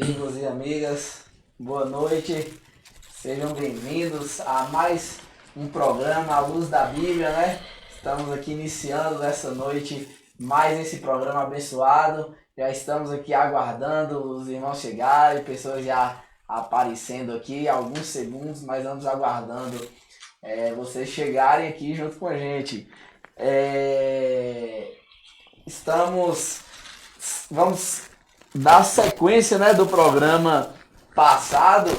Amigos e amigas, boa noite, sejam bem-vindos a mais um programa à luz da Bíblia, né? Estamos aqui iniciando nessa noite mais esse programa abençoado, já estamos aqui aguardando os irmãos chegarem, pessoas já aparecendo aqui, alguns segundos, mas vamos aguardando vocês chegarem aqui junto com a gente. Vamos dar sequência, né, do programa passado.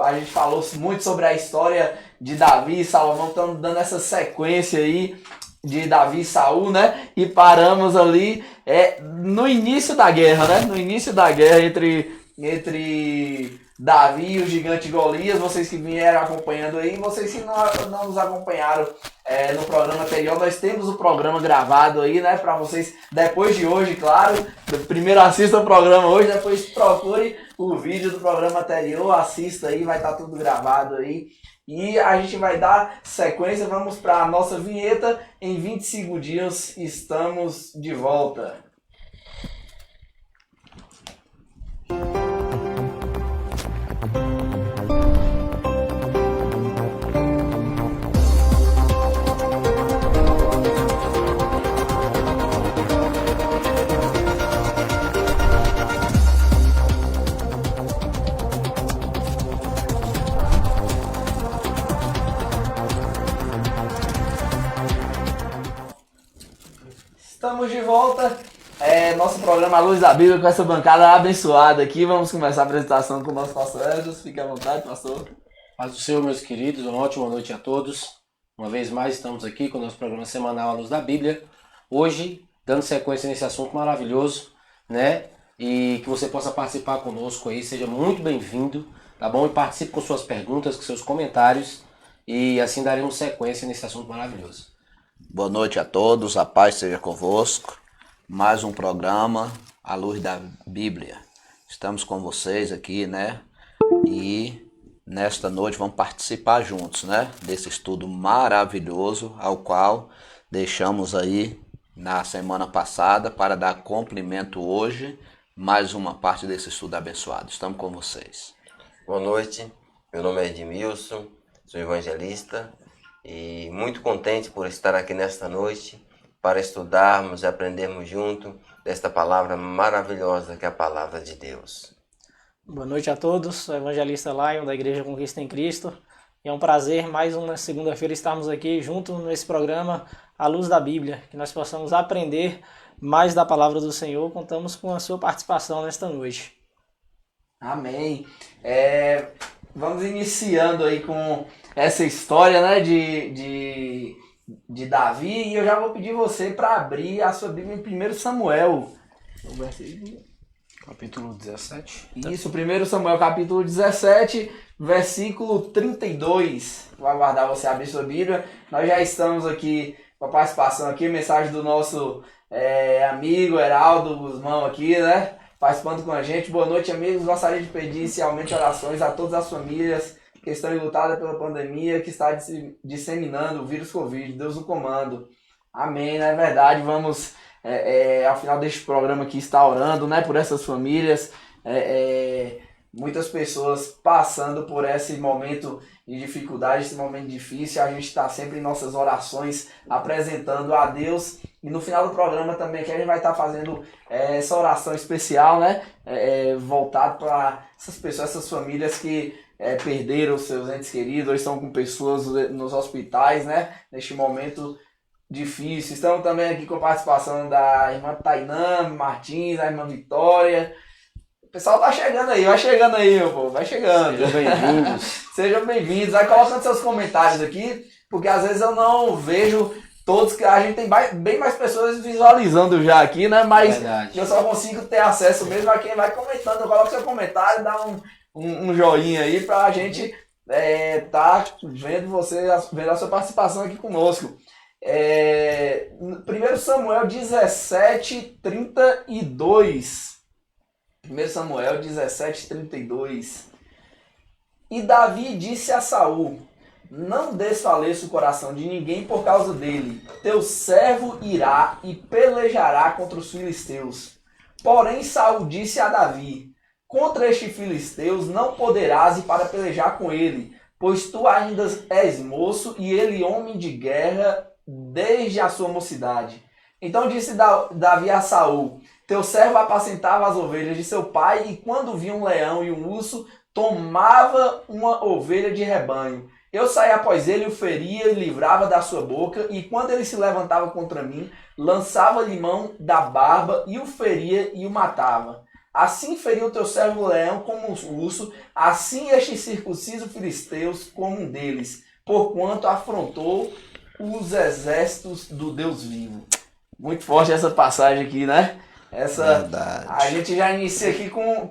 A gente falou muito sobre a história de Davi e Salomão. Estamos dando essa sequência aí de Davi e Saul, né? E paramos ali no início da guerra, né? No início da guerra entre Davi e o gigante Golias. Vocês que vieram acompanhando aí, vocês que não nos acompanharam no programa anterior, nós temos o programa gravado aí, né, para vocês, depois de hoje, claro. Primeiro assista o programa hoje, depois procure o vídeo do programa anterior, assista aí, vai estar tudo gravado aí. E a gente vai dar sequência, vamos para a nossa vinheta. Em 20 segundinhos estamos de volta. Estamos de volta, nosso programa A Luz da Bíblia, com essa bancada abençoada aqui. Vamos começar a apresentação com o nosso pastor Edson. Fique à vontade, pastor. Paz do Senhor, meus queridos, uma ótima noite a todos. Uma vez mais estamos aqui com o nosso programa semanal A Luz da Bíblia. Hoje, dando sequência nesse assunto maravilhoso, né? E que você possa participar conosco aí, seja muito bem-vindo, tá bom? E participe com suas perguntas, com seus comentários, e assim daremos sequência nesse assunto maravilhoso. Boa noite a todos, a paz seja convosco. Mais um programa, A Luz da Bíblia. Estamos com vocês aqui, né? E nesta noite vamos participar juntos, né? Desse estudo maravilhoso, ao qual deixamos aí na semana passada para dar cumprimento hoje, mais uma parte desse estudo abençoado. Estamos com vocês. Boa noite, meu nome é Edmilson, sou evangelista. E muito contente por estar aqui nesta noite para estudarmos e aprendermos junto desta palavra maravilhosa que é a palavra de Deus. Boa noite a todos, sou o evangelista Lion da Igreja Conquista em Cristo. E é um prazer mais uma segunda-feira estarmos aqui junto nesse programa A Luz da Bíblia, que nós possamos aprender mais da palavra do Senhor. Contamos com a sua participação nesta noite. Amém. Vamos iniciando aí com essa história, né, de Davi, e eu já vou pedir você para abrir a sua Bíblia em 1 Samuel. Capítulo 17. Isso, 1 Samuel capítulo 17, versículo 32. Vou aguardar você abrir sua Bíblia. Nós já estamos aqui com a participação aqui, mensagem do nosso amigo Heraldo Guzmão aqui, né, participando com a gente. Boa noite, amigos. Gostaria de pedir inicialmente orações a todas as famílias que estão enlutadas pela pandemia, que está disseminando o vírus Covid. Deus no comando. Amém, é verdade. Vamos, ao final deste programa aqui, estar orando, né, por essas famílias. Muitas pessoas passando por esse momento de dificuldade, esse momento difícil. A gente está sempre em nossas orações apresentando a Deus. E no final do programa também, que a gente vai estar fazendo essa oração especial, né, voltado para essas pessoas, essas famílias que perderam seus entes queridos, ou estão com pessoas nos hospitais, né, neste momento difícil. Estamos também aqui com a participação da irmã Tainã Martins, da irmã Vitória. O pessoal tá chegando aí, vai chegando aí, meu povo, vai chegando. Sejam bem-vindos. Sejam bem-vindos. Vai colocando seus comentários aqui, porque às vezes eu não vejo todos, que a gente tem bem mais pessoas visualizando já aqui, né? Mas Verdade. eu só consigo ter acesso mesmo a quem vai comentando. Coloca seu comentário, dá um joinha aí pra gente tá vendo você, vendo a sua participação aqui conosco. 1 Samuel 17, 32. 1 Samuel 17, 32. E Davi disse a Saul: não desfaleça o coração de ninguém por causa dele. Teu servo irá e pelejará contra os filisteus. Porém Saul disse a Davi: contra este filisteus não poderás ir para pelejar com ele, pois tu ainda és moço e ele homem de guerra desde a sua mocidade. Então disse Davi a Saul: teu servo apacentava as ovelhas de seu pai, e quando via um leão e um urso, tomava uma ovelha de rebanho. Eu saía após ele, o feria e livrava da sua boca, e quando ele se levantava contra mim, lançava-lhe mão da barba e o feria e o matava. Assim feriu o teu servo o leão como o urso, assim este circunciso filisteus como um deles, porquanto afrontou os exércitos do Deus vivo. Muito forte essa passagem aqui, né? Verdade. A gente já inicia aqui com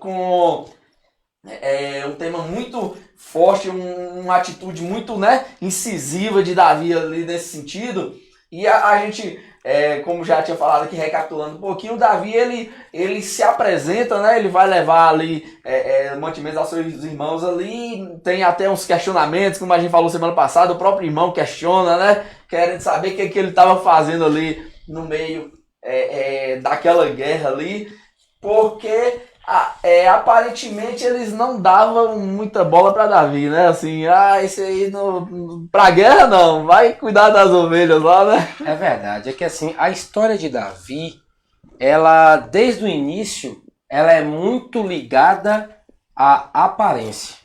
um tema muito forte, uma atitude muito, né, incisiva de Davi ali nesse sentido. E a gente, como já tinha falado aqui, recapitulando um pouquinho, o Davi ele se apresenta, né, ele vai levar ali mantimentos aos seus irmãos ali, tem até uns questionamentos, como a gente falou semana passada, o próprio irmão questiona, né, querendo saber o que ele estava fazendo ali no meio daquela guerra ali, porque aparentemente eles não davam muita bola para Davi, né? Assim, esse aí pra guerra não, vai cuidar das ovelhas lá, né? É verdade, é que assim, a história de Davi, ela, desde o início, ela é muito ligada à aparência.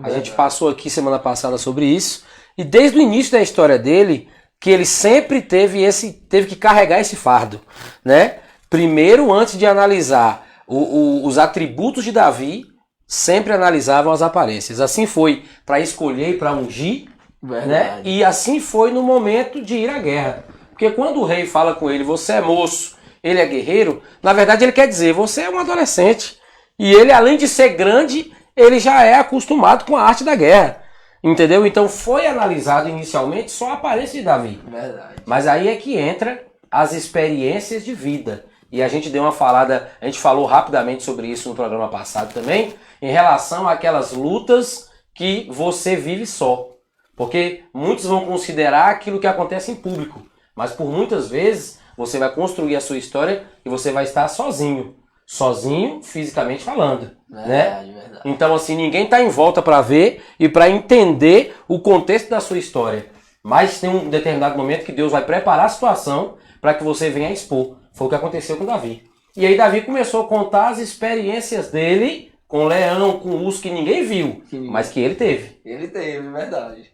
A gente passou aqui semana passada sobre isso, e desde o início da história dele, que ele sempre teve que carregar esse fardo, né? Primeiro, antes de analisar os atributos de Davi, sempre analisavam as aparências. Assim foi para escolher e para ungir, né? E assim foi no momento de ir à guerra. Porque quando o rei fala com ele, você é moço, ele é guerreiro, na verdade ele quer dizer, você é um adolescente. E ele, além de ser grande, ele já é acostumado com a arte da guerra. Entendeu? Então foi analisado inicialmente só a aparência de Davi. Verdade. Mas aí é que entra as experiências de vida. E a gente deu uma falada, a gente falou rapidamente sobre isso no programa passado também, em relação àquelas lutas que você vive só. Porque muitos vão considerar aquilo que acontece em público, mas por muitas vezes você vai construir a sua história e você vai estar sozinho. Sozinho, fisicamente falando. Verdade, né? verdade. Então assim, ninguém está em volta para ver e para entender o contexto da sua história. Mas tem um determinado momento que Deus vai preparar a situação para que você venha expor. Foi o que aconteceu com Davi. E aí Davi começou a contar as experiências dele com leão, com urso, que ninguém viu, mas que ele teve. Ele teve, verdade.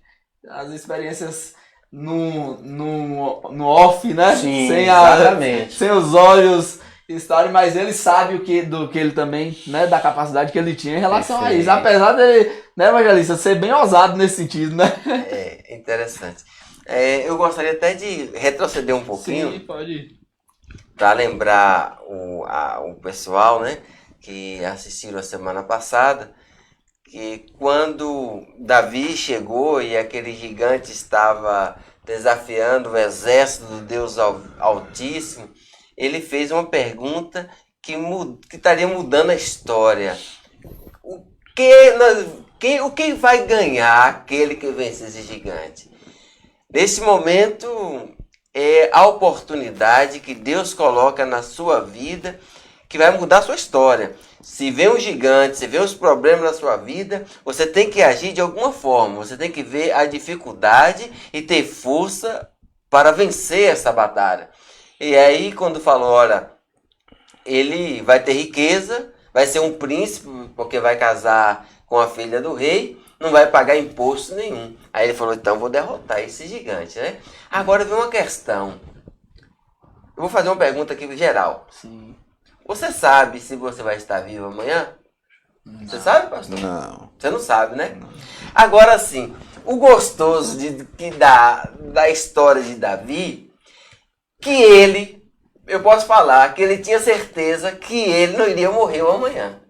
As experiências no off, né? Sim, sem exatamente. Sem os olhos estarem, mas ele sabe do que ele também, né? Da capacidade que ele tinha em relação a isso. Apesar de, né, Evangelista, ser bem ousado nesse sentido, né? É interessante. Eu gostaria até de retroceder um pouquinho. Sim, pode ir. Para lembrar o pessoal, né, que assistiram a semana passada, que quando Davi chegou e aquele gigante estava desafiando o exército do Deus Altíssimo, ele fez uma pergunta que estaria mudando a história. O que vai ganhar aquele que vencer esse gigante? Nesse momento, é a oportunidade que Deus coloca na sua vida que vai mudar a sua história. Se vem um gigante, se vem os problemas na sua vida, você tem que agir de alguma forma. Você tem que ver a dificuldade e ter força para vencer essa batalha. E aí, quando falou, olha, ele vai ter riqueza, vai ser um príncipe, porque vai casar com a filha do rei, não vai pagar imposto nenhum. Aí ele falou, então vou derrotar esse gigante, né? Agora vem uma questão. Eu vou fazer uma pergunta aqui geral. Sim. Você sabe se você vai estar vivo amanhã? Não. Você sabe, pastor? Não. Você não sabe, né? Não. Agora sim, o gostoso da história de Davi, que ele, eu posso falar, que ele tinha certeza que ele não iria morrer amanhã.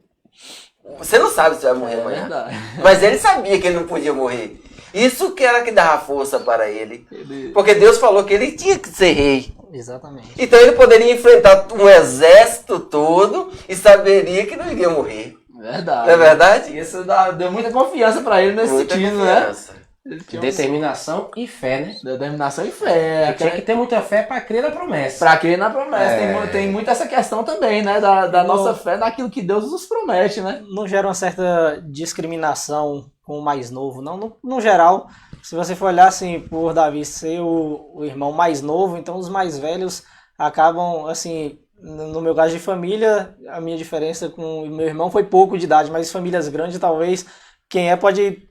Você não sabe se vai morrer amanhã. Verdade. Mas ele sabia que ele não podia morrer. Isso que era que dava força para ele. Porque Deus falou que ele tinha que ser rei. Exatamente. Então ele poderia enfrentar um exército todo e saberia que não iria morrer. Verdade. Não é verdade? Isso deu muita confiança para ele nesse Muita sentido, confiança. né? Determinação e fé, né? Determinação e fé. Tinha que ter muita fé para crer na promessa. Pra crer na promessa. Tem muito essa questão também, né? Da nossa fé naquilo que Deus nos promete, né? Não gera uma certa discriminação com o mais novo, não. No geral, se você for olhar assim, por Davi ser o irmão mais novo, então os mais velhos acabam, assim, no meu caso de família, a minha diferença com o meu irmão foi pouco de idade, mas famílias grandes, talvez, quem pode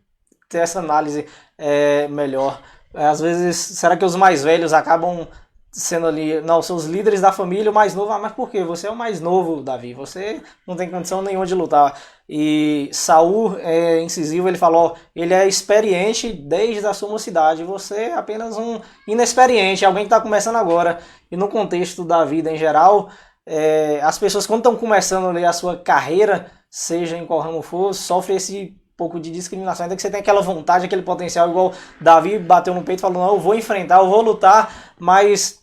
ter essa análise melhor. Às vezes, será que os mais velhos acabam sendo ali, não, são os líderes da família, o mais novo, mas por quê? Você é o mais novo, Davi, você não tem condição nenhuma de lutar. E Saul é incisivo, ele falou, ele é experiente desde a sua mocidade, você é apenas um inexperiente, alguém que está começando agora. E no contexto da vida em geral, as pessoas quando estão começando ali a sua carreira, seja em qual ramo for, sofrem esse pouco de discriminação, ainda que você tenha aquela vontade, aquele potencial, igual Davi bateu no peito e falou, não, eu vou enfrentar, eu vou lutar, mas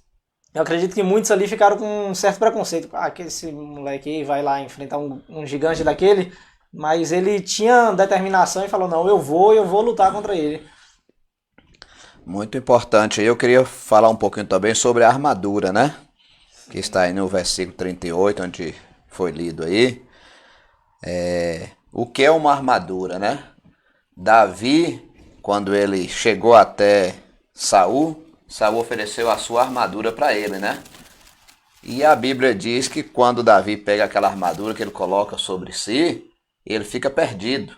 eu acredito que muitos ali ficaram com um certo preconceito. Esse moleque aí vai lá enfrentar um gigante daquele, mas ele tinha determinação e falou, não, eu vou lutar contra ele. Muito importante. Eu queria falar um pouquinho também sobre a armadura, né? Que está aí no versículo 38, onde foi lido aí. O que é uma armadura, né? Davi, quando ele chegou até Saul ofereceu a sua armadura para ele, né? E a Bíblia diz que quando Davi pega aquela armadura que ele coloca sobre si, ele fica perdido.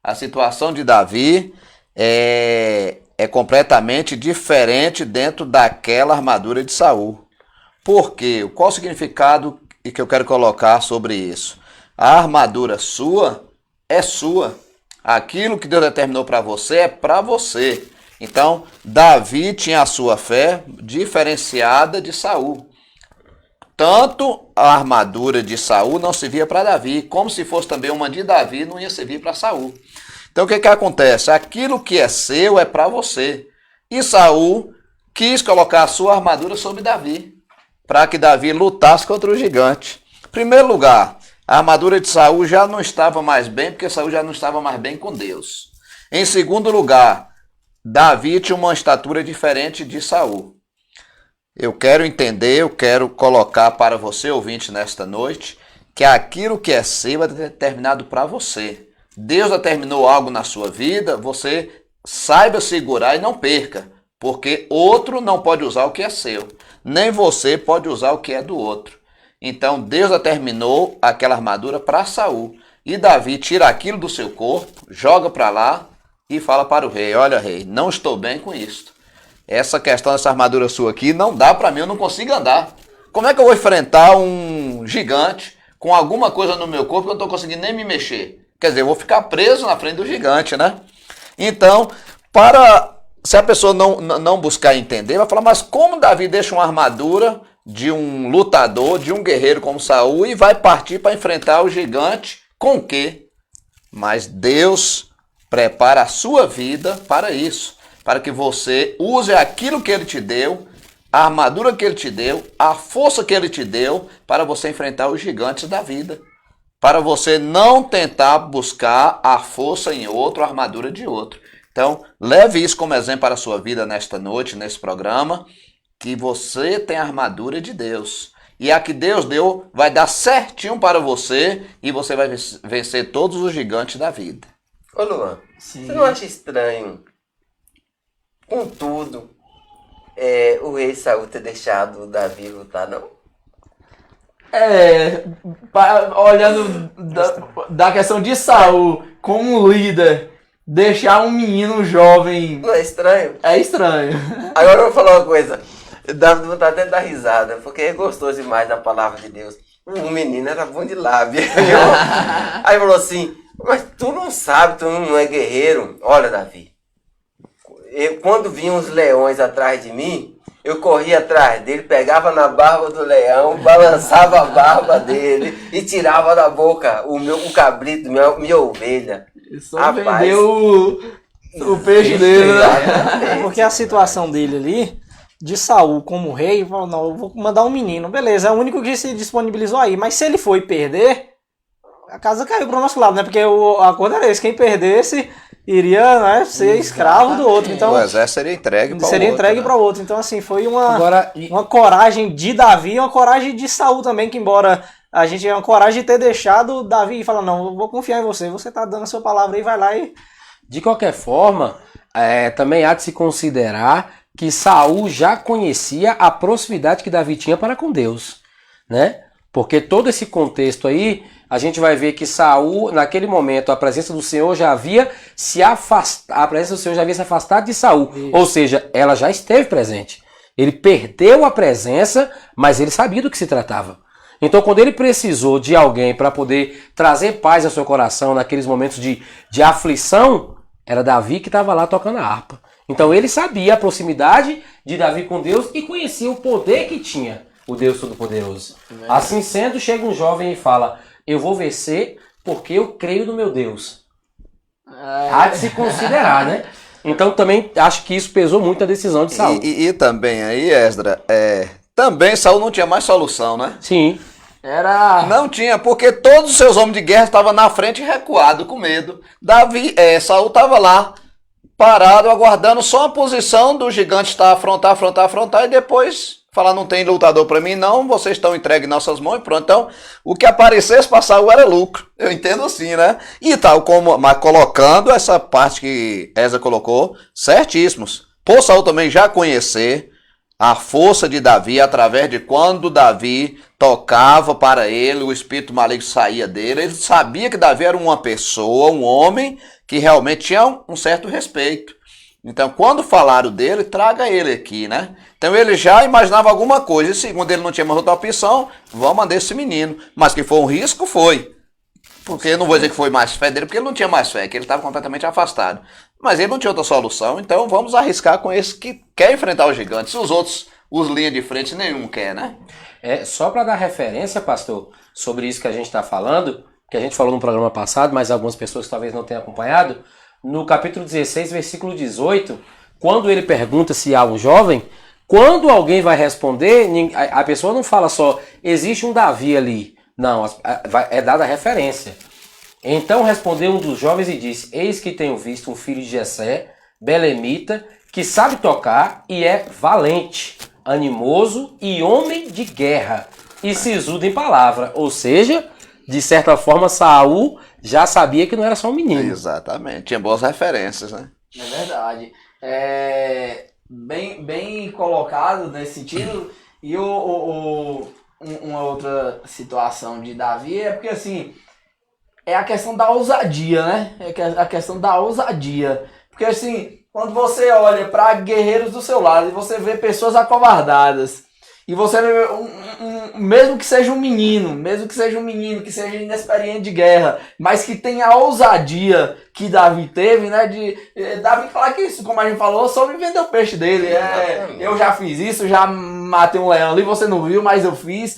A situação de Davi é completamente diferente dentro daquela armadura de Saul. Por quê? Qual o significado que eu quero colocar sobre isso? A armadura sua é sua. Aquilo que Deus determinou para você é para você. Então, Davi tinha a sua fé diferenciada de Saul. Tanto a armadura de Saul não servia para Davi, como se fosse também uma de Davi, não ia servir para Saul. Então, o que acontece? Aquilo que é seu é para você. E Saul quis colocar a sua armadura sobre Davi, para que Davi lutasse contra o gigante. Em primeiro lugar, a armadura de Saul já não estava mais bem, porque Saul já não estava mais bem com Deus. Em segundo lugar, Davi tinha uma estatura diferente de Saul. Eu quero entender, eu quero colocar para você, ouvinte, nesta noite, que aquilo que é seu é determinado para você. Deus determinou algo na sua vida, você saiba segurar e não perca, porque outro não pode usar o que é seu, nem você pode usar o que é do outro. Então Deus determinou aquela armadura para Saul, e Davi tira aquilo do seu corpo, joga para lá e fala para o rei, olha rei, não estou bem com isso. Essa questão dessa armadura sua aqui não dá para mim, eu não consigo andar. Como é que eu vou enfrentar um gigante com alguma coisa no meu corpo que eu não estou conseguindo nem me mexer? Quer dizer, eu vou ficar preso na frente do gigante, né? Então, se a pessoa não buscar entender, vai falar, mas como Davi deixa uma armadura de um lutador, de um guerreiro como Saul e vai partir para enfrentar o gigante com o quê? Mas Deus prepara a sua vida para isso. Para que você use aquilo que Ele te deu, a armadura que Ele te deu, a força que Ele te deu, para você enfrentar os gigantes da vida. Para você não tentar buscar a força em outro, a armadura de outro. Então, leve isso como exemplo para a sua vida nesta noite, nesse programa, que você tem a armadura de Deus. E a que Deus deu vai dar certinho para você e você vai vencer todos os gigantes da vida. Ô Luan, Sim. Você não acha estranho, contudo, o rei Saul ter deixado Davi lutar, não? Olhando da questão de Saul como líder, deixar um menino jovem Não é estranho? é estranho. Agora eu vou falar uma coisa. Dá vontade até de dar risada, porque é gostoso demais da palavra de Deus. O menino era bom de lábia. Aí falou assim, mas tu não sabe, tu não é guerreiro. Olha, Davi, quando vinham os leões atrás de mim, eu corria atrás dele, pegava na barba do leão, balançava a barba dele e tirava da boca o cabrito, minha ovelha. Só Rapaz, vendeu o peixe dele, né? Exatamente. Porque a situação dele ali, de Saul como rei, falou, não, eu vou mandar um menino. Beleza, é o único que se disponibilizou aí. Mas se ele foi perder, a casa caiu pro nosso lado, né? Porque o acordo era esse, quem perdesse iria, né, ser escravo do outro. Então, O exército seria entregue para o seria outro, entregue né? para o outro. Então, assim, foi uma, Agora, uma coragem de Davi e uma coragem de Saul também, que embora a gente tenha uma coragem de ter deixado Davi e falar, não, eu vou confiar em você, você tá dando a sua palavra aí, vai lá e... de qualquer forma, também há de se considerar que Saul já conhecia a proximidade que Davi tinha para com Deus, né? Porque todo esse contexto aí, a gente vai ver que Saul, naquele momento, a presença do Senhor já havia se afastado, a presença do Senhor já havia se afastado de Saul. Isso. Ou seja, ela já esteve presente. Ele perdeu a presença, mas ele sabia do que se tratava. Então, quando ele precisou de alguém para poder trazer paz ao seu coração naqueles momentos de aflição, era Davi que estava lá tocando a harpa. Então, ele sabia a proximidade de Davi com Deus e conhecia o poder que tinha o Deus Todo-Poderoso. Assim sendo, chega um jovem e fala, eu vou vencer porque eu creio no meu Deus. Há de se considerar, né? Então, também acho que isso pesou muito a decisão de Saul. E também aí, Esdra, também Saul não tinha mais solução, né? Sim. Era. Não tinha, porque todos os seus homens de guerra estavam na frente recuados, com medo. Saul estava lá, parado, aguardando só a posição do gigante estar afrontar, e depois falar, não tem lutador para mim não, vocês estão entregues em nossas mãos e pronto. Então, o que aparecesse para Saul era lucro. Eu entendo assim, né? E tal como, mas colocando essa parte que Ezra colocou, certíssimos. Por Saul também já conhecer a força de Davi, através de quando Davi tocava para ele, o espírito maligno saía dele. Ele sabia que Davi era uma pessoa, um homem, que realmente tinha um certo respeito. Então, quando falaram dele, traga ele aqui, né? Então, ele já imaginava alguma coisa. E segundo ele não tinha mais outra opção, vamos mandar esse menino. Mas que foi um risco, foi. Porque eu não vou dizer que foi mais fé dele, porque ele não tinha mais fé, que ele estava completamente afastado. Mas ele não tinha outra solução, então vamos arriscar com esse que quer enfrentar o gigante. Se os outros, os linhas de frente, nenhum quer, né? Só para dar referência, pastor, sobre isso que a gente está falando, que a gente falou no programa passado, mas algumas pessoas que talvez não tenham acompanhado, no capítulo 16, versículo 18, quando ele pergunta se há um jovem, quando alguém vai responder, a pessoa não fala só, existe um Davi ali. Não, é dada a referência. Então respondeu um dos jovens e disse, eis que tenho visto um filho de Jessé, belemita, que sabe tocar e é valente, animoso e homem de guerra, e sisudo em palavra. Ou seja, de certa forma, Saul já sabia que não era só um menino. Exatamente, tinha boas referências, né? É verdade. Bem colocado nesse sentido. E uma outra situação de Davi é porque, assim, é a questão da ousadia, né? É a questão da ousadia. Porque, assim, quando você olha para guerreiros do seu lado e você vê pessoas acovardadas, e você vê, mesmo que seja um menino, que seja inexperiente de guerra, mas que tenha a ousadia que Davi teve, né? Davi falar que isso, como a gente falou, só me vendeu o peixe dele. Eu já fiz isso, já matei um leão ali, você não viu, mas eu fiz.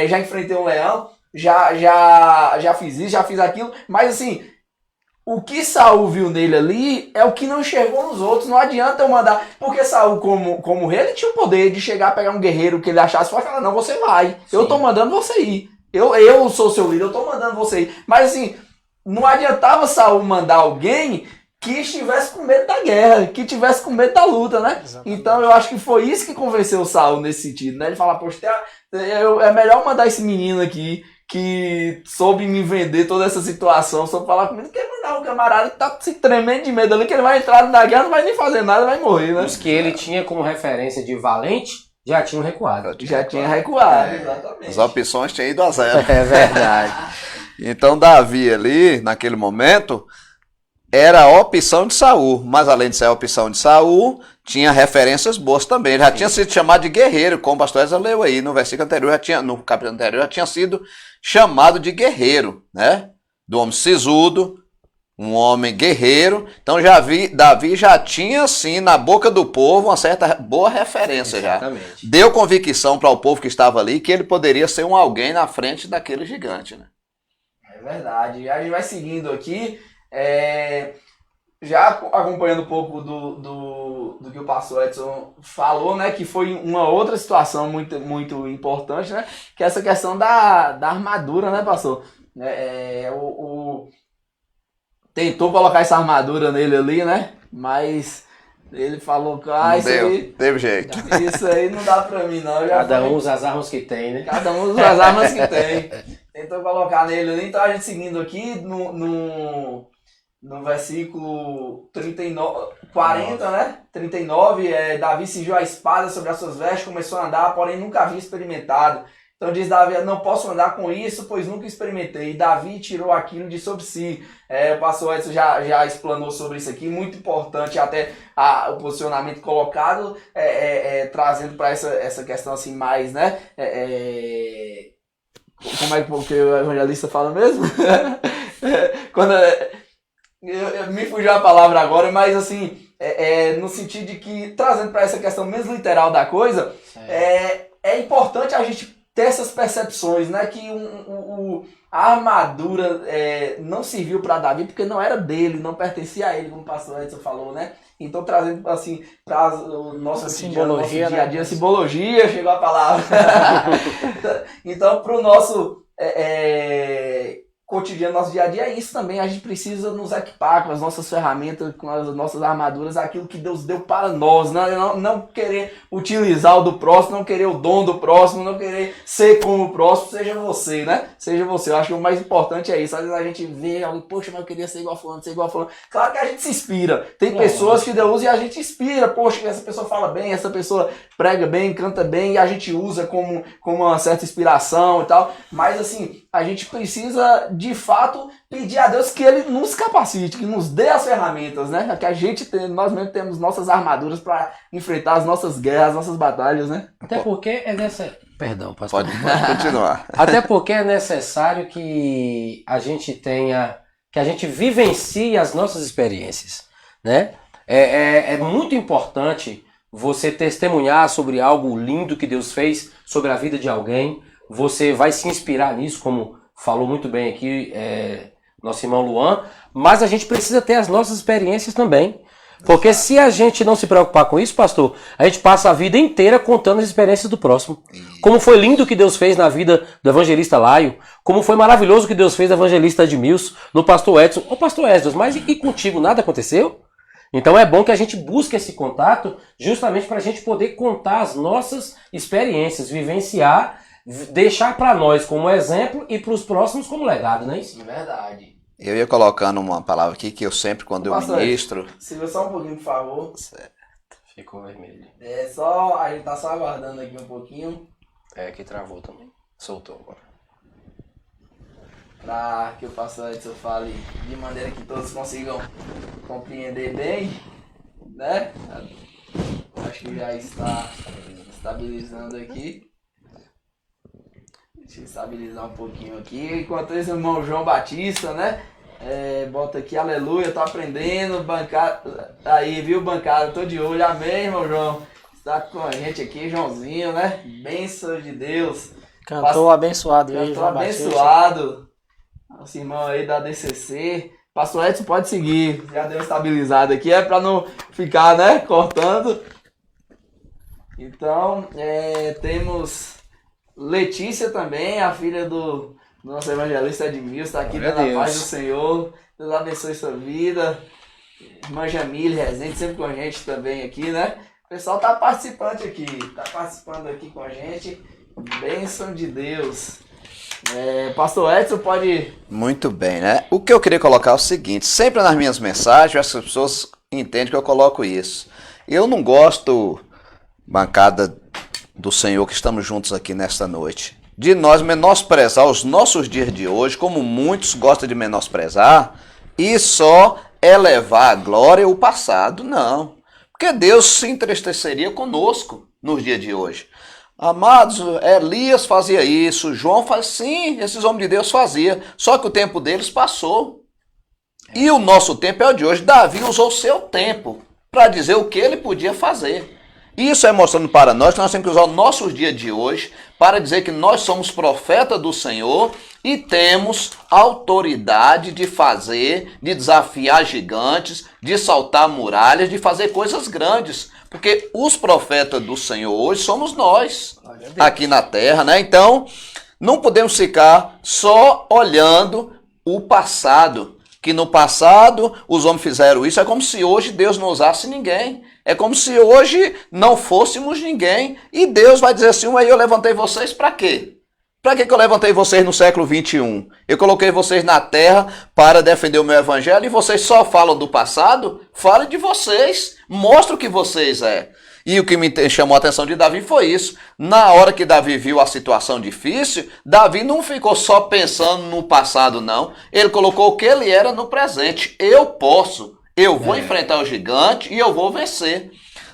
Já enfrentei um leão, já fiz isso, já fiz aquilo. Mas assim, o que Saul viu nele ali é o que não enxergou nos outros. Não adianta eu mandar. Porque Saul, como rei, ele tinha o poder de chegar, pegar um guerreiro que ele achasse e falar, não, você vai. Sim. Eu tô mandando você ir. Eu sou seu líder, eu tô mandando você ir. Mas assim, não adiantava Saul mandar alguém que estivesse com medo da guerra, que estivesse com medo da luta, né? Exatamente. Então eu acho que foi isso que convenceu Saul nesse sentido, né? Ele falar, poxa, é melhor mandar esse menino aqui que soube me vender toda essa situação, soube falar comigo, que mandar um camarada que tá se tremendo de medo ali, que ele vai entrar na guerra, não vai nem fazer nada, vai morrer, né? Os que ele tinha como referência de valente, já tinham recuado. Tinha recuado, exatamente. As opções tinham ido a zero. É verdade. Então Davi ali, naquele momento, era a opção de Saul, mas além de ser a opção de Saul, tinha referências boas também. Ele já tinha sido chamado de guerreiro, como o pastor Ezra leu aí no versículo anterior, no capítulo anterior, já tinha sido chamado de guerreiro, né? Do homem sisudo, um homem guerreiro. Então Davi já tinha, assim, na boca do povo, uma certa boa referência. Exatamente. Já. Deu convicção para o povo que estava ali que ele poderia ser um alguém na frente daquele gigante, né? É verdade. E a gente vai seguindo aqui. Já acompanhando um pouco do que o pastor Edson falou, né, que foi uma outra situação muito, muito importante, né, que é essa questão da armadura, né, pastor? tentou colocar essa armadura nele ali, né? Mas ele falou que Não isso deu, aí, teve jeito. isso aí não dá pra mim não. Já Cada foi- um usa as armas que tem, né? Cada um usa as armas que tem. Tentou colocar nele ali. Então a gente seguindo aqui no versículo 39, 40, né? 39, Davi cingiu a espada sobre as suas vestes, começou a andar, porém nunca havia experimentado. Então diz Davi, não posso andar com isso, pois nunca experimentei. E Davi tirou aquilo de sobre si. O pastor Edson já explanou sobre isso aqui, muito importante até o posicionamento colocado, trazendo para essa questão assim mais, né? Como é que o evangelista fala mesmo? Quando me fugiu a palavra agora, mas assim, no sentido de que, trazendo para essa questão menos literal da coisa, é importante a gente ter essas percepções, né? Que a armadura não serviu para Davi porque não era dele, não pertencia a ele, como o pastor Edson falou, né? Então, trazendo assim para o nosso cotidiano, nosso Simbologia, dia a né? dia, simbologia, chegou a palavra. Então, para o nosso cotidiano, nosso dia a dia, é isso também. A gente precisa nos equipar com as nossas ferramentas, com as nossas armaduras, aquilo que Deus deu para nós. Não querer utilizar o do próximo, não querer o dom do próximo, não querer ser como o próximo, seja você, né? Seja você. Eu acho que o mais importante é isso. Às vezes a gente vê alguém, poxa, mas eu queria ser igual a fulano, ser igual a fulano. Claro que a gente se inspira. Tem pessoas que Deus usa e a gente inspira. Poxa, essa pessoa fala bem, essa pessoa prega bem, canta bem, e a gente usa como uma certa inspiração e tal. Mas assim, a gente precisa, de fato, pedir a Deus que Ele nos capacite, que nos dê as ferramentas, né? Que nós mesmos temos nossas armaduras para enfrentar as nossas guerras, as nossas batalhas, né? Até porque é necessário. Perdão, pastor. Pode continuar. Até porque é necessário que a gente tenha, que a gente vivencie as nossas experiências, né? É muito importante você testemunhar sobre algo lindo que Deus fez sobre a vida de alguém. Você vai se inspirar nisso, como falou muito bem aqui nosso irmão Luan, mas a gente precisa ter as nossas experiências também. Porque se a gente não se preocupar com isso, pastor, a gente passa a vida inteira contando as experiências do próximo. Como foi lindo o que Deus fez na vida do evangelista Laio, como foi maravilhoso o que Deus fez no evangelista Edmilson, no pastor Edson. Ô pastor Edson, mas e contigo nada aconteceu? Então é bom que a gente busque esse contato justamente para a gente poder contar as nossas experiências, vivenciar, deixar para nós como exemplo e para os próximos como legado, não é isso? Verdade. Eu ia colocando uma palavra aqui que eu sempre, quando eu Pastor, ministro... Segura só um pouquinho, por favor. Ficou vermelho. A gente tá só aguardando aqui um pouquinho Aqui travou também. Soltou agora. para que o pastor Edson fale de maneira que todos consigam compreender bem, né? Acho que já está estabilizando aqui. Deixa eu estabilizar um pouquinho aqui. Enquanto isso, o irmão João Batista, né? Bota aqui, aleluia, tô aprendendo, bancada. Aí, viu, bancada? Tô de olho, amém, irmão João. Está com a gente aqui, Joãozinho, né? Bênção de Deus. Cantor abençoado. Cantor João Batista. abençoado. Nosso irmão aí da DCC. Pastor Edson pode seguir. Já deu estabilizado aqui, para não ficar, né, cortando. Então, temos Letícia também, a filha do nosso evangelista Edmilson, está aqui Glória a dando a Deus. paz do Senhor. Deus abençoe sua vida. Irmã Jamile Rezende, sempre com a gente também aqui, né? O pessoal tá participando aqui com a gente. Bênção de Deus. Pastor Edson pode... Muito bem, né? O que eu queria colocar é o seguinte, sempre nas minhas mensagens, as pessoas entendem que eu coloco isso. Eu não gosto, bancada do Senhor, que estamos juntos aqui nesta noite, de nós menosprezar os nossos dias de hoje, como muitos gostam de menosprezar, e só elevar a glória o passado, não. Porque Deus se entristeceria conosco nos dias de hoje. Amados, Elias fazia isso, João faz, sim, esses homens de Deus faziam, só que o tempo deles passou. E o nosso tempo é o de hoje. Davi usou o seu tempo para dizer o que ele podia fazer. Isso é mostrando para nós que nós temos que usar os nossos dias de hoje para dizer que nós somos profetas do Senhor e temos autoridade de fazer, de desafiar gigantes, de saltar muralhas, de fazer coisas grandes. Porque os profetas do Senhor hoje somos nós, aqui na terra, né? Então, não podemos ficar só olhando o passado, que no passado os homens fizeram isso. É como se hoje Deus não usasse ninguém. É como se hoje não fôssemos ninguém. E Deus vai dizer assim, aí eu levantei vocês para quê? Para que eu levantei vocês no século 21? Eu coloquei vocês na terra para defender o meu evangelho e vocês só falam do passado? Fale de vocês. Mostra o que vocês é. E o que me chamou a atenção de Davi foi isso. Na hora que Davi viu a situação difícil, Davi não ficou só pensando no passado, não. Ele colocou o que ele era no presente. Eu posso, eu vou enfrentar o gigante e eu vou vencer.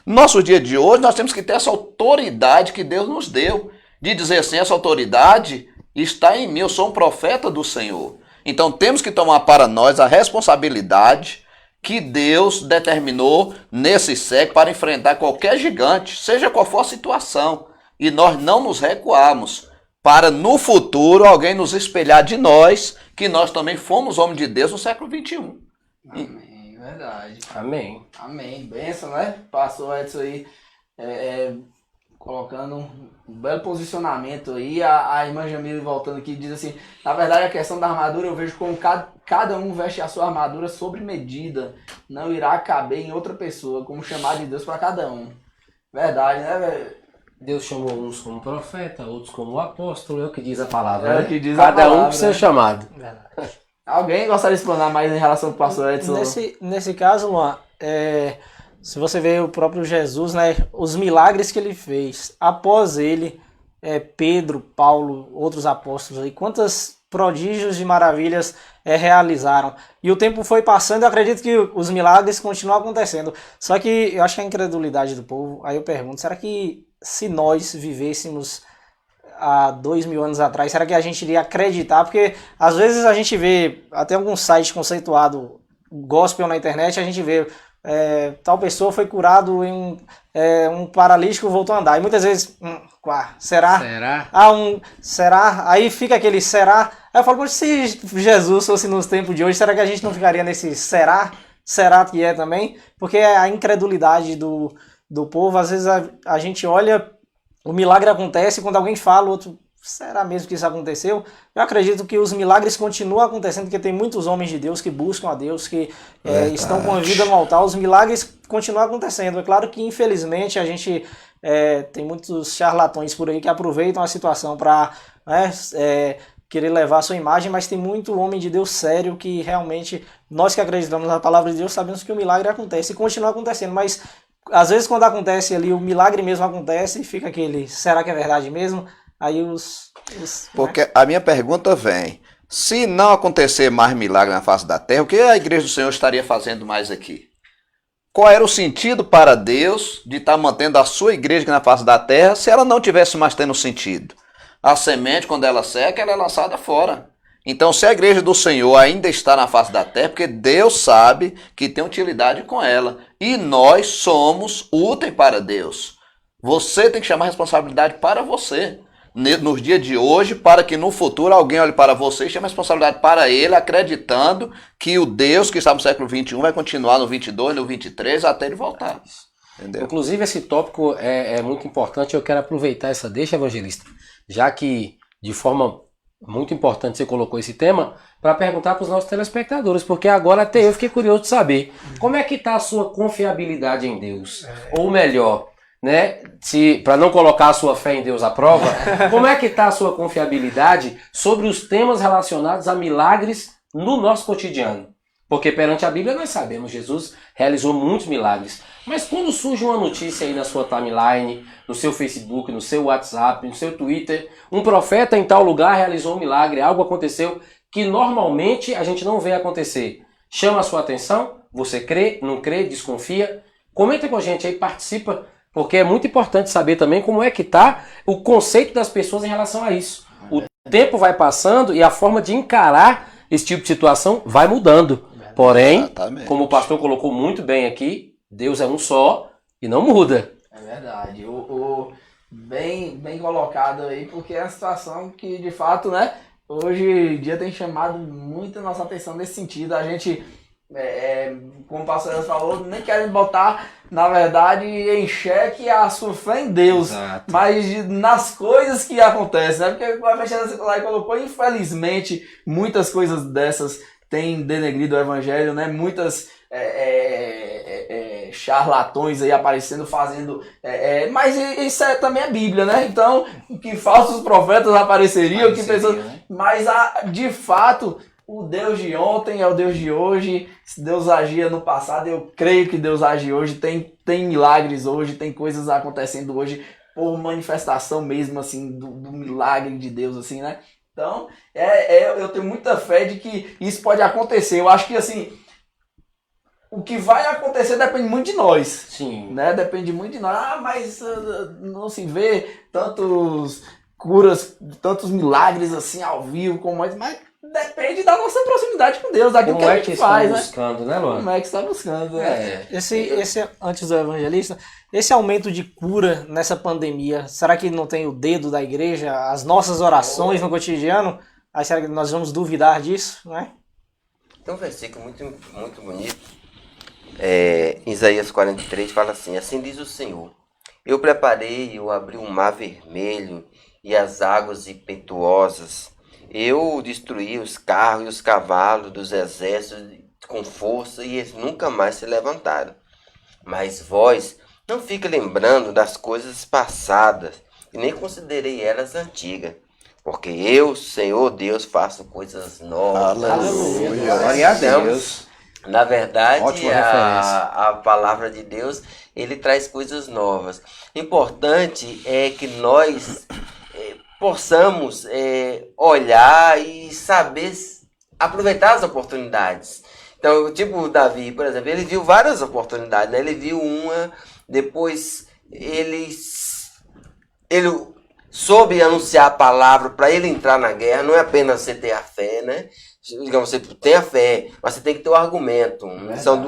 No nosso dia de hoje, nós temos que ter essa autoridade que Deus nos deu. De dizer assim, essa autoridade está em mim, eu sou um profeta do Senhor. Então temos que tomar para nós a responsabilidade que Deus determinou nesse século para enfrentar qualquer gigante, seja qual for a situação. E nós não nos recuarmos para no futuro alguém nos espelhar de nós, que nós também fomos homens de Deus no século 21. Amém, verdade. Amém. Amém. Benção, né? Pastor Edson aí colocando um belo posicionamento aí. A irmã Jamile voltando aqui diz assim, na verdade a questão da armadura eu vejo como cada um veste a sua armadura sobre medida, não irá caber em outra pessoa, como chamar de Deus para cada um. Verdade, né, velho? Deus chamou uns como profeta, outros como apóstolo, é o que diz a palavra. É né? o que diz a Cada palavra, um com seu né? chamado. Verdade. Alguém gostaria de explanar mais em relação ao pastor Edson? Nesse caso, Luan, se você vê o próprio Jesus, né, os milagres que ele fez, após ele, Pedro, Paulo, outros apóstolos, aí, quantos prodígios e maravilhas realizaram. E o tempo foi passando, eu acredito que os milagres continuam acontecendo. Só que eu acho que a incredulidade do povo, aí eu pergunto, será que se nós vivêssemos há 2000 anos atrás, será que a gente iria acreditar? Porque às vezes a gente vê, até algum site conceituado gospel na internet, a gente vê tal pessoa foi curado em um paralítico voltou a andar. E muitas vezes, será? Será? Será? Aí fica aquele será. Aí eu falo, poxa, se Jesus fosse nos tempos de hoje, será que a gente não ficaria nesse será? Será que é também? Porque a incredulidade do povo, às vezes a gente olha, o milagre acontece, quando alguém fala, o outro, será mesmo que isso aconteceu? Eu acredito que os milagres continuam acontecendo, porque tem muitos homens de Deus que buscam a Deus, que estão com a vida no altar, os milagres continuam acontecendo. É claro que, infelizmente, a gente tem muitos charlatões por aí que aproveitam a situação para querer levar a sua imagem, mas tem muito homem de Deus sério que realmente, nós que acreditamos na palavra de Deus, sabemos que o milagre acontece e continua acontecendo, mas às vezes quando acontece ali, o milagre mesmo acontece e fica aquele, será que é verdade mesmo? Aí Porque a minha pergunta vem, se não acontecer mais milagre na face da terra, o que a igreja do Senhor estaria fazendo mais aqui? Qual era o sentido para Deus de estar mantendo a sua igreja aqui na face da terra se ela não tivesse mais tendo sentido? A semente, quando ela seca, ela é lançada fora. Então, se a igreja do Senhor ainda está na face da terra, porque Deus sabe que tem utilidade com ela. E nós somos úteis para Deus. Você tem que chamar a responsabilidade para você. Nos dias de hoje, para que no futuro alguém olhe para você e chame a responsabilidade para ele, acreditando que o Deus que está no século 21 vai continuar no 22, no 23, até ele voltar. Entendeu? Inclusive, esse tópico é muito importante. Eu quero aproveitar essa deixa, evangelista, já que de forma muito importante você colocou esse tema, para perguntar para os nossos telespectadores, porque agora até eu fiquei curioso de saber como é que está a sua confiabilidade em Deus, ou melhor, né, para não colocar a sua fé em Deus à prova, como é que está a sua confiabilidade sobre os temas relacionados a milagres no nosso cotidiano? Porque perante a Bíblia nós sabemos, Jesus realizou muitos milagres. Mas quando surge uma notícia aí na sua timeline, no seu Facebook, no seu WhatsApp, no seu Twitter, um profeta em tal lugar realizou um milagre, algo aconteceu que normalmente a gente não vê acontecer. Chama a sua atenção? Você crê, não crê, desconfia? Comenta com a gente aí, participa, porque é muito importante saber também como é que está o conceito das pessoas em relação a isso. O tempo vai passando e a forma de encarar esse tipo de situação vai mudando. Porém, Exatamente. como o pastor colocou muito bem aqui, Deus é um só e não muda. É verdade. Bem colocado aí, porque é uma situação que, de fato, né, hoje em dia tem chamado muito a nossa atenção nesse sentido. A gente, como o pastor falou, nem querem botar, na verdade, em xeque a sua fé em Deus, Exato. mas nas coisas que acontecem, né? Porque o Evangelho Secular colocou, infelizmente, muitas coisas dessas tem denegrido o evangelho, né? Muitas charlatões aí aparecendo, fazendo... mas isso também é Bíblia, né? Então, que falsos profetas apareceriam, que pessoas... Né? Mas, de fato, o Deus de ontem é o Deus de hoje. Se Deus agia no passado, eu creio que Deus age hoje. Tem milagres hoje, tem coisas acontecendo hoje por manifestação mesmo, assim, do milagre de Deus, assim, né? Então, eu tenho muita fé de que isso pode acontecer. Eu acho que, assim, o que vai acontecer depende muito de nós. Sim. Né? Depende muito de nós. Mas não se vê tantos curas, tantos milagres, assim, ao vivo, mas depende da nossa proximidade com Deus, daquilo que a gente faz, né? Buscando, né, Luan? Como é que está buscando, né? Esse, antes do evangelista, esse aumento de cura nessa pandemia, será que não tem o dedo da igreja, as nossas orações no cotidiano? Aí será que nós vamos duvidar disso, né? Tem um versículo muito, muito bonito. Em Isaías 43 fala assim: assim diz o Senhor, eu preparei e eu abri o mar vermelho e as águas impetuosas. Eu destruí os carros e os cavalos dos exércitos com força e eles nunca mais se levantaram. Mas vós não fique lembrando das coisas passadas e nem considerei elas antigas. Porque eu, Senhor Deus, faço coisas novas. Aleluia. Glória a Deus. Na verdade, Ótima referência. a palavra de Deus, ele traz coisas novas. Importante é que nós possamos olhar e saber aproveitar as oportunidades. Então, tipo o Davi, por exemplo, ele viu várias oportunidades, né? Ele viu uma, depois ele soube anunciar a palavra para ele entrar na guerra. Não é apenas você ter a fé, né? Digamos, você tem a fé, mas você tem que ter o argumento.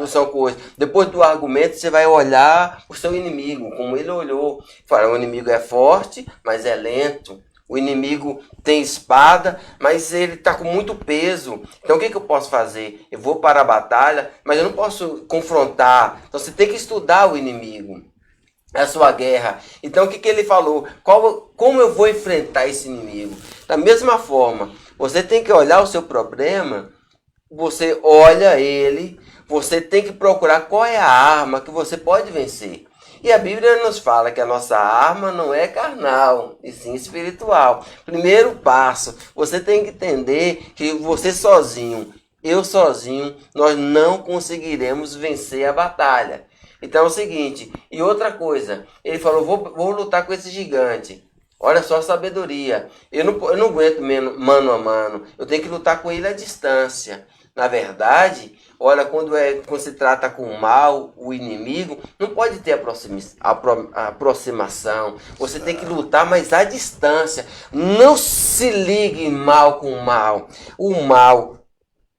São coisas. Depois do argumento, você vai olhar o seu inimigo, como ele olhou. Fala, o inimigo é forte, mas é lento. O inimigo tem espada, mas ele está com muito peso. Então o que eu posso fazer? Eu vou para a batalha, mas eu não posso confrontar. Então você tem que estudar o inimigo, a sua guerra. Então o que ele falou? Como eu vou enfrentar esse inimigo? Da mesma forma, você tem que olhar o seu problema, você olha ele, você tem que procurar qual é a arma que você pode vencer. E a Bíblia nos fala que a nossa arma não é carnal, e sim espiritual. Primeiro passo, você tem que entender que você sozinho, eu sozinho, nós não conseguiremos vencer a batalha. Então é o seguinte, e outra coisa, ele falou, vou lutar com esse gigante. Olha só a sabedoria, eu não aguento mano a mano, eu tenho que lutar com ele à distância. Na verdade, olha, quando se trata com o mal, o inimigo, não pode ter aproximação. Você tem que lutar, mas à distância. Não se ligue mal com o mal. O mal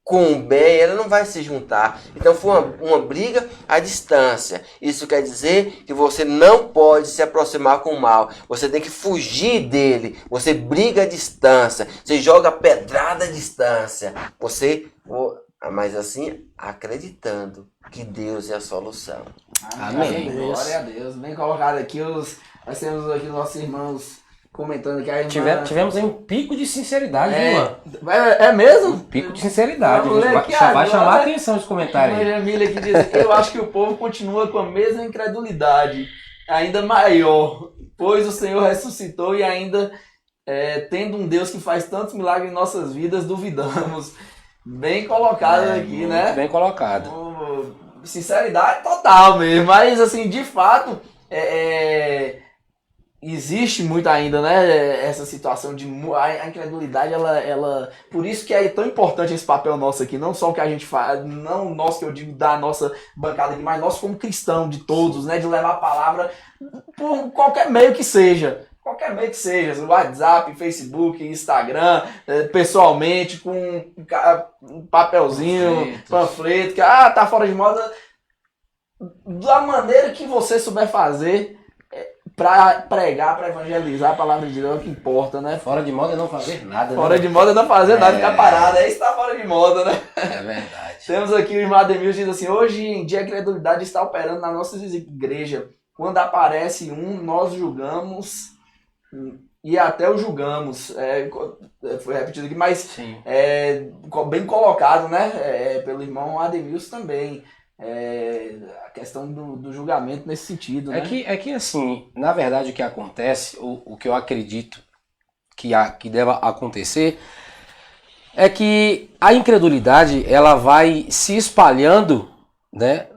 com o bem, ela não vai se juntar. Então foi uma briga à distância. Isso quer dizer que você não pode se aproximar com o mal. Você tem que fugir dele. Você briga à distância. Você joga pedrada à distância. Mas assim, acreditando que Deus é a solução. Amém. Glória a Deus. Bem colocado aqui. Nós temos aqui nossos irmãos comentando que a irmã... Tivemos aí um pico de sinceridade, viu, Luan? É mesmo? Um pico de sinceridade. Vamos ler aqui Vai agora. chamar a atenção esse comentário A aí. Jamília aqui diz, eu acho que o povo continua com a mesma incredulidade, ainda maior, pois o Senhor ressuscitou e ainda, tendo um Deus que faz tantos milagres em nossas vidas, duvidamos. Bem colocado aqui, né? Bem colocado. Sinceridade total mesmo, mas assim, de fato, existe muito ainda, né, essa situação de a incredulidade, ela por isso que é tão importante esse papel nosso aqui, não só o que a gente faz, não nosso que eu digo da nossa bancada aqui, mas nós como cristão, de todos, né, de levar a palavra por qualquer meio que seja. Qualquer meio que seja, WhatsApp, Facebook, Instagram, pessoalmente, com um papelzinho, panfleto, que tá fora de moda, da maneira que você souber fazer para pregar, para evangelizar a palavra de Deus, é o que importa, né? Fora de moda é não fazer nada. Fora de moda é não fazer nada, ficar parado, aí está fora de moda, né? É verdade. Temos aqui o irmão Ademir diz assim, hoje em dia a incredulidade está operando na nossa igreja. Quando aparece nós julgamos e até o julgamos. Foi repetido aqui, mas Sim. bem colocado, né? Pelo irmão Ademilson também. A questão do julgamento nesse sentido, né? É que assim, na verdade o que acontece, o que eu acredito que deva acontecer, é que a incredulidade ela vai se espalhando, né?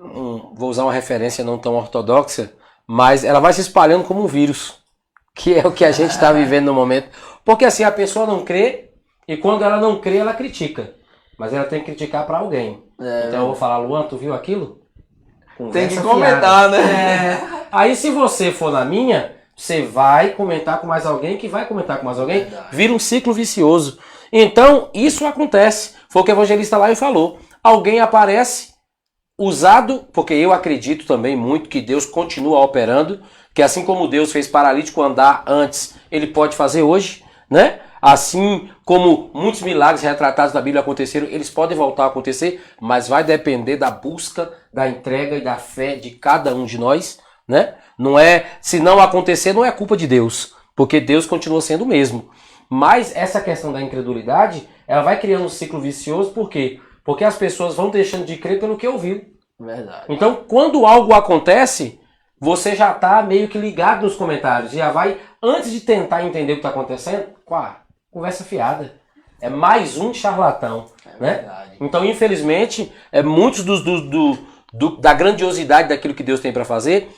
Vou usar uma referência não tão ortodoxa, mas ela vai se espalhando como um vírus, que é o que a gente está vivendo no momento. Porque assim, a pessoa não crê, e quando ela não crê, ela critica. Mas ela tem que criticar para alguém. Então eu vou falar, Luan, tu viu aquilo? Tem que Conversa comentar, fiada. né? Aí se você for na minha, você vai comentar com mais alguém, que vai comentar com mais alguém, vira um ciclo vicioso. Então, isso acontece. Foi o que o evangelista lá falou. Alguém aparece usado, porque eu acredito também muito que Deus continua operando, que assim como Deus fez paralítico andar antes, ele pode fazer hoje, né? Assim como muitos milagres retratados na Bíblia aconteceram, eles podem voltar a acontecer, mas vai depender da busca, da entrega e da fé de cada um de nós, né? Não é, se não acontecer, não é culpa de Deus, porque Deus continua sendo o mesmo. Mas essa questão da incredulidade, ela vai criando um ciclo vicioso, por quê? Porque as pessoas vão deixando de crer pelo que ouviu. Verdade. Então, quando algo acontece, você já está meio que ligado nos comentários. Já vai, antes de tentar entender o que está acontecendo, conversa fiada. É mais um charlatão. Né? Verdade. Então, infelizmente, muitos da grandiosidade daquilo que Deus tem para fazer,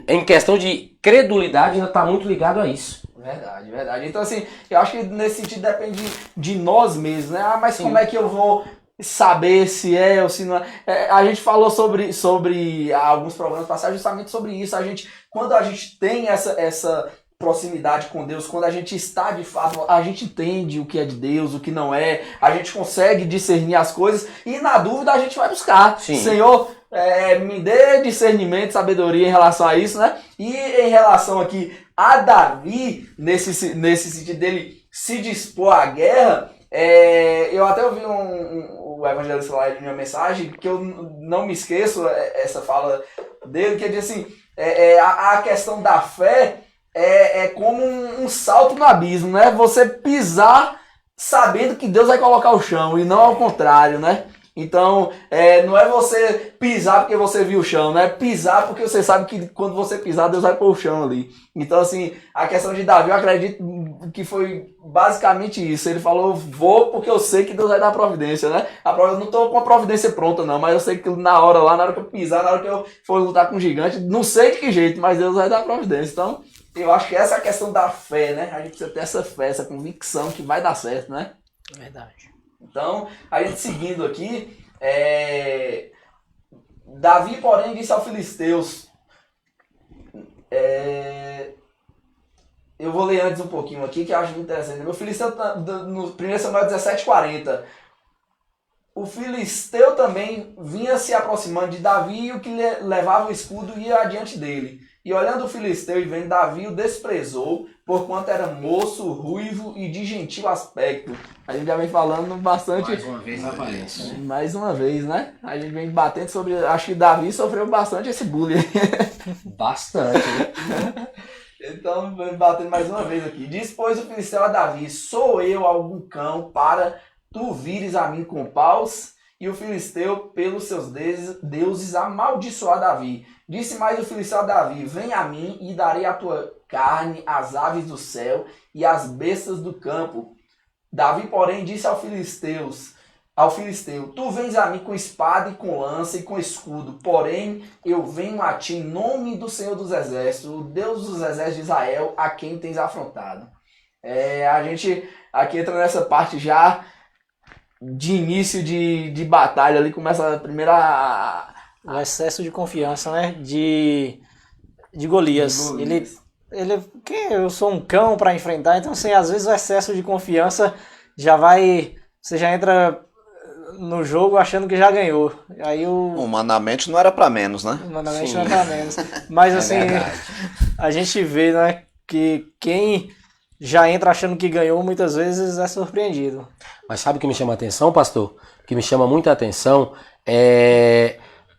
em questão de credulidade, ainda está muito ligado a isso. Verdade, verdade. Então, assim, eu acho que nesse sentido depende de nós mesmos, né? Mas Sim. como é que eu vou saber se é ou se não é? A gente falou sobre alguns programas passados justamente sobre isso. Quando a gente tem essa proximidade com Deus, quando a gente está de fato, a gente entende o que é de Deus, o que não é, a gente consegue discernir as coisas e na dúvida a gente vai buscar. Sim. Senhor, me dê discernimento, sabedoria em relação a isso, né? E em relação aqui a Davi, nesse sentido dele se dispor à guerra, eu até ouvi o evangelista lá em uma mensagem, que eu não me esqueço, essa fala dele, que ele diz assim, a questão da fé é como um salto no abismo, né? Você pisar sabendo que Deus vai colocar o chão, e não ao contrário, né? Então, não é você pisar porque você viu o chão, né? Pisar porque você sabe que quando você pisar, Deus vai pôr o chão ali. Então, assim, a questão de Davi, eu acredito que foi basicamente isso. Ele falou, vou porque eu sei que Deus vai dar providência, né? Eu não tô com a providência pronta, não, mas eu sei que na hora que eu pisar, na hora que eu for lutar com o gigante, não sei de que jeito, mas Deus vai dar providência. Então, eu acho que essa é a questão da fé, né? A gente precisa ter essa fé, essa convicção que vai dar certo, né? Verdade. Então, a gente seguindo aqui, Davi, porém, disse aos filisteus, eu vou ler antes um pouquinho aqui, que eu acho muito interessante. O filisteu, no 1 Samuel 17:40, o filisteu também vinha se aproximando de Davi e o que levava o escudo ia adiante dele. E olhando o filisteu e vendo Davi, o desprezou, porquanto era moço, ruivo e de gentil aspecto. A gente já vem falando bastante. Mais uma vez aparece. Mais uma vez, né? A gente vem batendo sobre. Acho que Davi sofreu bastante esse bullying. Bastante, né? Então, vem batendo mais uma vez aqui. Diz, pois, o filisteu a Davi: sou eu algum cão para tu vires a mim com paus? E o filisteu, pelos seus deuses, amaldiçoou Davi. Disse mais o filisteu a Davi: vem a mim e darei a tua carne às aves do céu e às bestas do campo. Davi, porém, disse ao filisteu: tu vens a mim com espada e com lança e com escudo, porém eu venho a ti em nome do Senhor dos Exércitos, o Deus dos Exércitos de Israel, a quem tens afrontado. A gente aqui entra nessa parte já de início de batalha, ali começa a primeira... O excesso de confiança, né? De Golias. Eu sou um cão para enfrentar, então assim, às vezes o excesso de confiança você já entra no jogo achando que já ganhou. Aí Humanamente não era pra menos, né? humanamente Sim. não é pra menos. Mas assim, verdade. a gente vê, né, que quem já entra achando que ganhou muitas vezes é surpreendido. Mas sabe o que me chama a atenção, pastor? O que me chama muita atenção é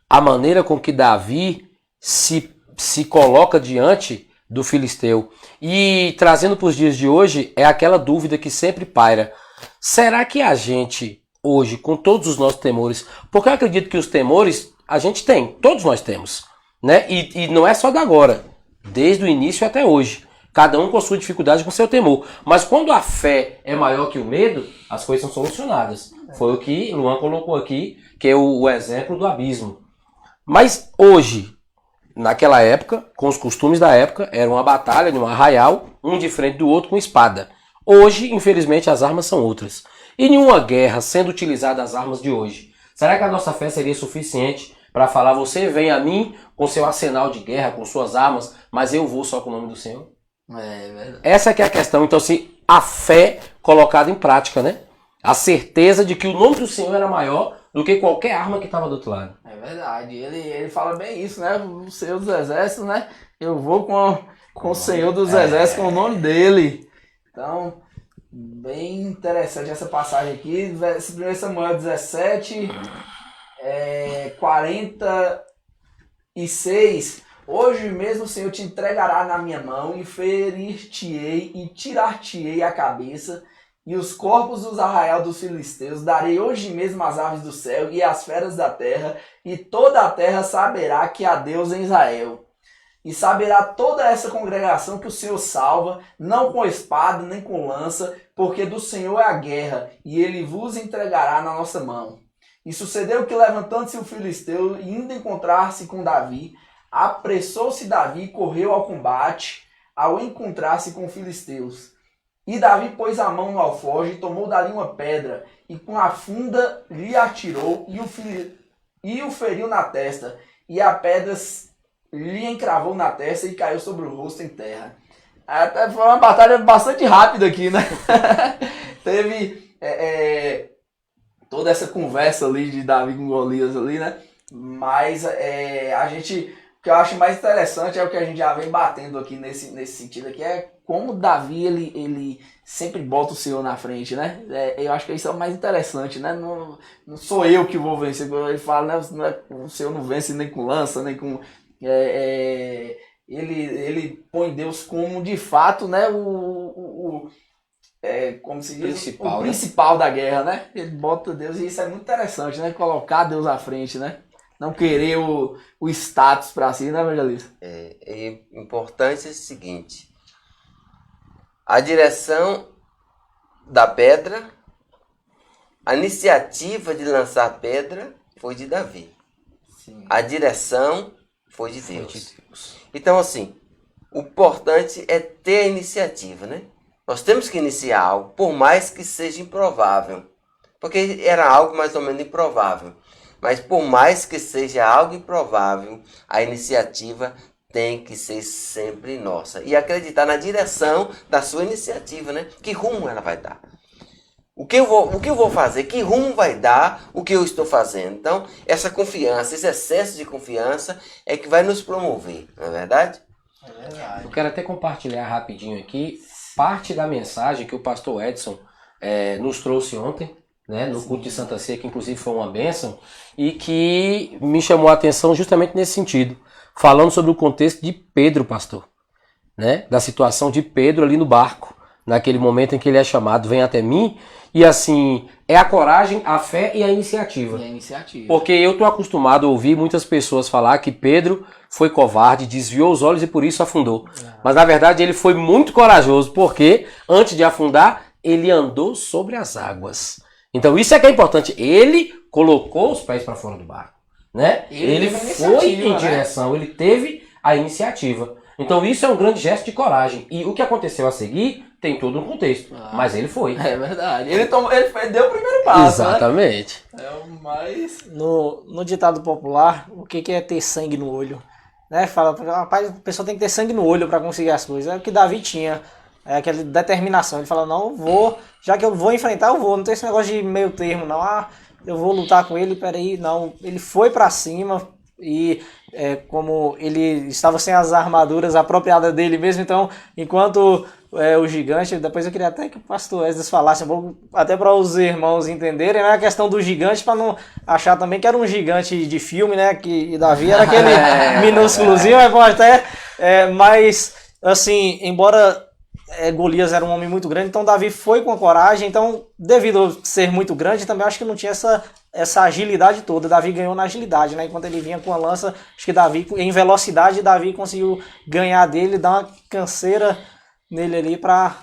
a maneira com que Davi se coloca diante do filisteu. E trazendo para os dias de hoje, é aquela dúvida que sempre paira. Será que a gente, hoje, com todos os nossos temores, porque eu acredito que os temores a gente tem, todos nós temos, né? E não é só da agora, desde o início até hoje. Cada um com sua dificuldade, com seu temor. Mas quando a fé é maior que o medo, as coisas são solucionadas. Foi o que Luan colocou aqui, que é o exemplo do abismo. Mas hoje, naquela época, com os costumes da época, era uma batalha, um arraial, um de frente do outro com espada. Hoje, infelizmente, as armas são outras. E em uma guerra, sendo utilizadas as armas de hoje, será que a nossa fé seria suficiente para falar, você vem a mim com seu arsenal de guerra, com suas armas, mas eu vou só com o nome do Senhor? É verdade. Essa que é a questão. Então, se a fé colocada em prática, né? A certeza de que o nome do Senhor era maior do que qualquer arma que estava do outro lado. É verdade. Ele fala bem isso, né? O Senhor dos Exércitos, né? Eu vou com o Senhor dos Exércitos, com o nome dele. Então, bem interessante essa passagem aqui. 1 Samuel 17, 46. Hoje mesmo o Senhor te entregará na minha mão e ferir-te-ei e tirar-te-ei a cabeça e os corpos dos arraial dos filisteus. Darei hoje mesmo as aves do céu e as feras da terra, e toda a terra saberá que há Deus em Israel. E saberá toda essa congregação que o Senhor salva, não com espada nem com lança, porque do Senhor é a guerra, e ele vos entregará na nossa mão. E sucedeu que, levantando-se o filisteu e indo encontrar-se com Davi, apressou-se Davi e correu ao combate, ao encontrar-se com os filisteus. E Davi pôs a mão no alforje e tomou dali uma pedra, e com a funda lhe atirou e o feriu na testa, e a pedra lhe encravou na testa e caiu sobre o rosto em terra. Até foi uma batalha bastante rápida aqui, né? Teve toda essa conversa ali de Davi com Golias ali, né? Mas o que eu acho mais interessante é o que a gente já vem batendo aqui nesse sentido aqui, é como Davi, ele sempre bota o Senhor na frente, né? Eu acho que isso é o mais interessante, né? Não sou eu que vou vencer. Ele fala, né? O Senhor não vence nem com lança, nem com... Ele põe Deus como, de fato, né? Como se diz? Principal, O principal da guerra, né? Ele bota Deus, e isso é muito interessante, né? Colocar Deus à frente, né? Não querer o status pra si, né, evangelista? É importante o seguinte: a direção da pedra, a iniciativa de lançar a pedra foi de Davi. Sim. A direção foi de Deus. Então, assim, o importante é ter a iniciativa, né? Nós temos que iniciar algo, por mais que seja improvável. Porque era algo mais ou menos improvável. Mas por mais que seja algo improvável, a iniciativa tem que ser sempre nossa. E acreditar na direção da sua iniciativa, né? Que rumo ela vai dar? O que eu vou fazer? Que rumo vai dar o que eu estou fazendo? Então, essa confiança, esse excesso de confiança é que vai nos promover, não é verdade? É verdade. Eu quero até compartilhar rapidinho aqui parte da mensagem que o pastor Edson nos trouxe ontem, né, no culto de Santa Ceia, que inclusive foi uma bênção, e que me chamou a atenção justamente nesse sentido, falando sobre o contexto de Pedro, pastor, né, da situação de Pedro ali no barco, naquele momento em que ele é chamado, vem até mim, e assim, é a coragem, a fé e a iniciativa. E a iniciativa. Porque eu estou acostumado a ouvir muitas pessoas falar que Pedro foi covarde, desviou os olhos e por isso afundou. Mas na verdade ele foi muito corajoso, porque antes de afundar, ele andou sobre as águas. Então isso é que é importante. Ele colocou os pés para fora do barco, né? Ele foi em direção, ele teve a iniciativa. Então isso é um grande gesto de coragem. E o que aconteceu a seguir tem todo um contexto. Mas ele foi. É verdade. Ele deu o primeiro passo. Exatamente. Né? É o mais... No ditado popular, o que é ter sangue no olho? Né? Fala, rapaz, a pessoa tem que ter sangue no olho para conseguir as coisas. É o que Davi tinha. É aquela determinação. Ele fala, não, eu vou, já que eu vou enfrentar, eu vou. Não tem esse negócio de meio termo, não. Eu vou lutar com ele, peraí. Não, ele foi para cima e como ele estava sem as armaduras apropriadas dele mesmo, então, enquanto o gigante, depois eu queria até que o pastor Esdras falasse um pouco, até para os irmãos entenderem, né, a questão do gigante, para não achar também que era um gigante de filme, né, que Davi era aquele minúsculozinho, mas assim, embora Golias era um homem muito grande, então Davi foi com a coragem, então devido a ser muito grande, também acho que não tinha essa agilidade toda. Davi ganhou na agilidade, né? Enquanto ele vinha com a lança, acho que Davi, em velocidade, Davi conseguiu ganhar dele, dar uma canseira nele ali para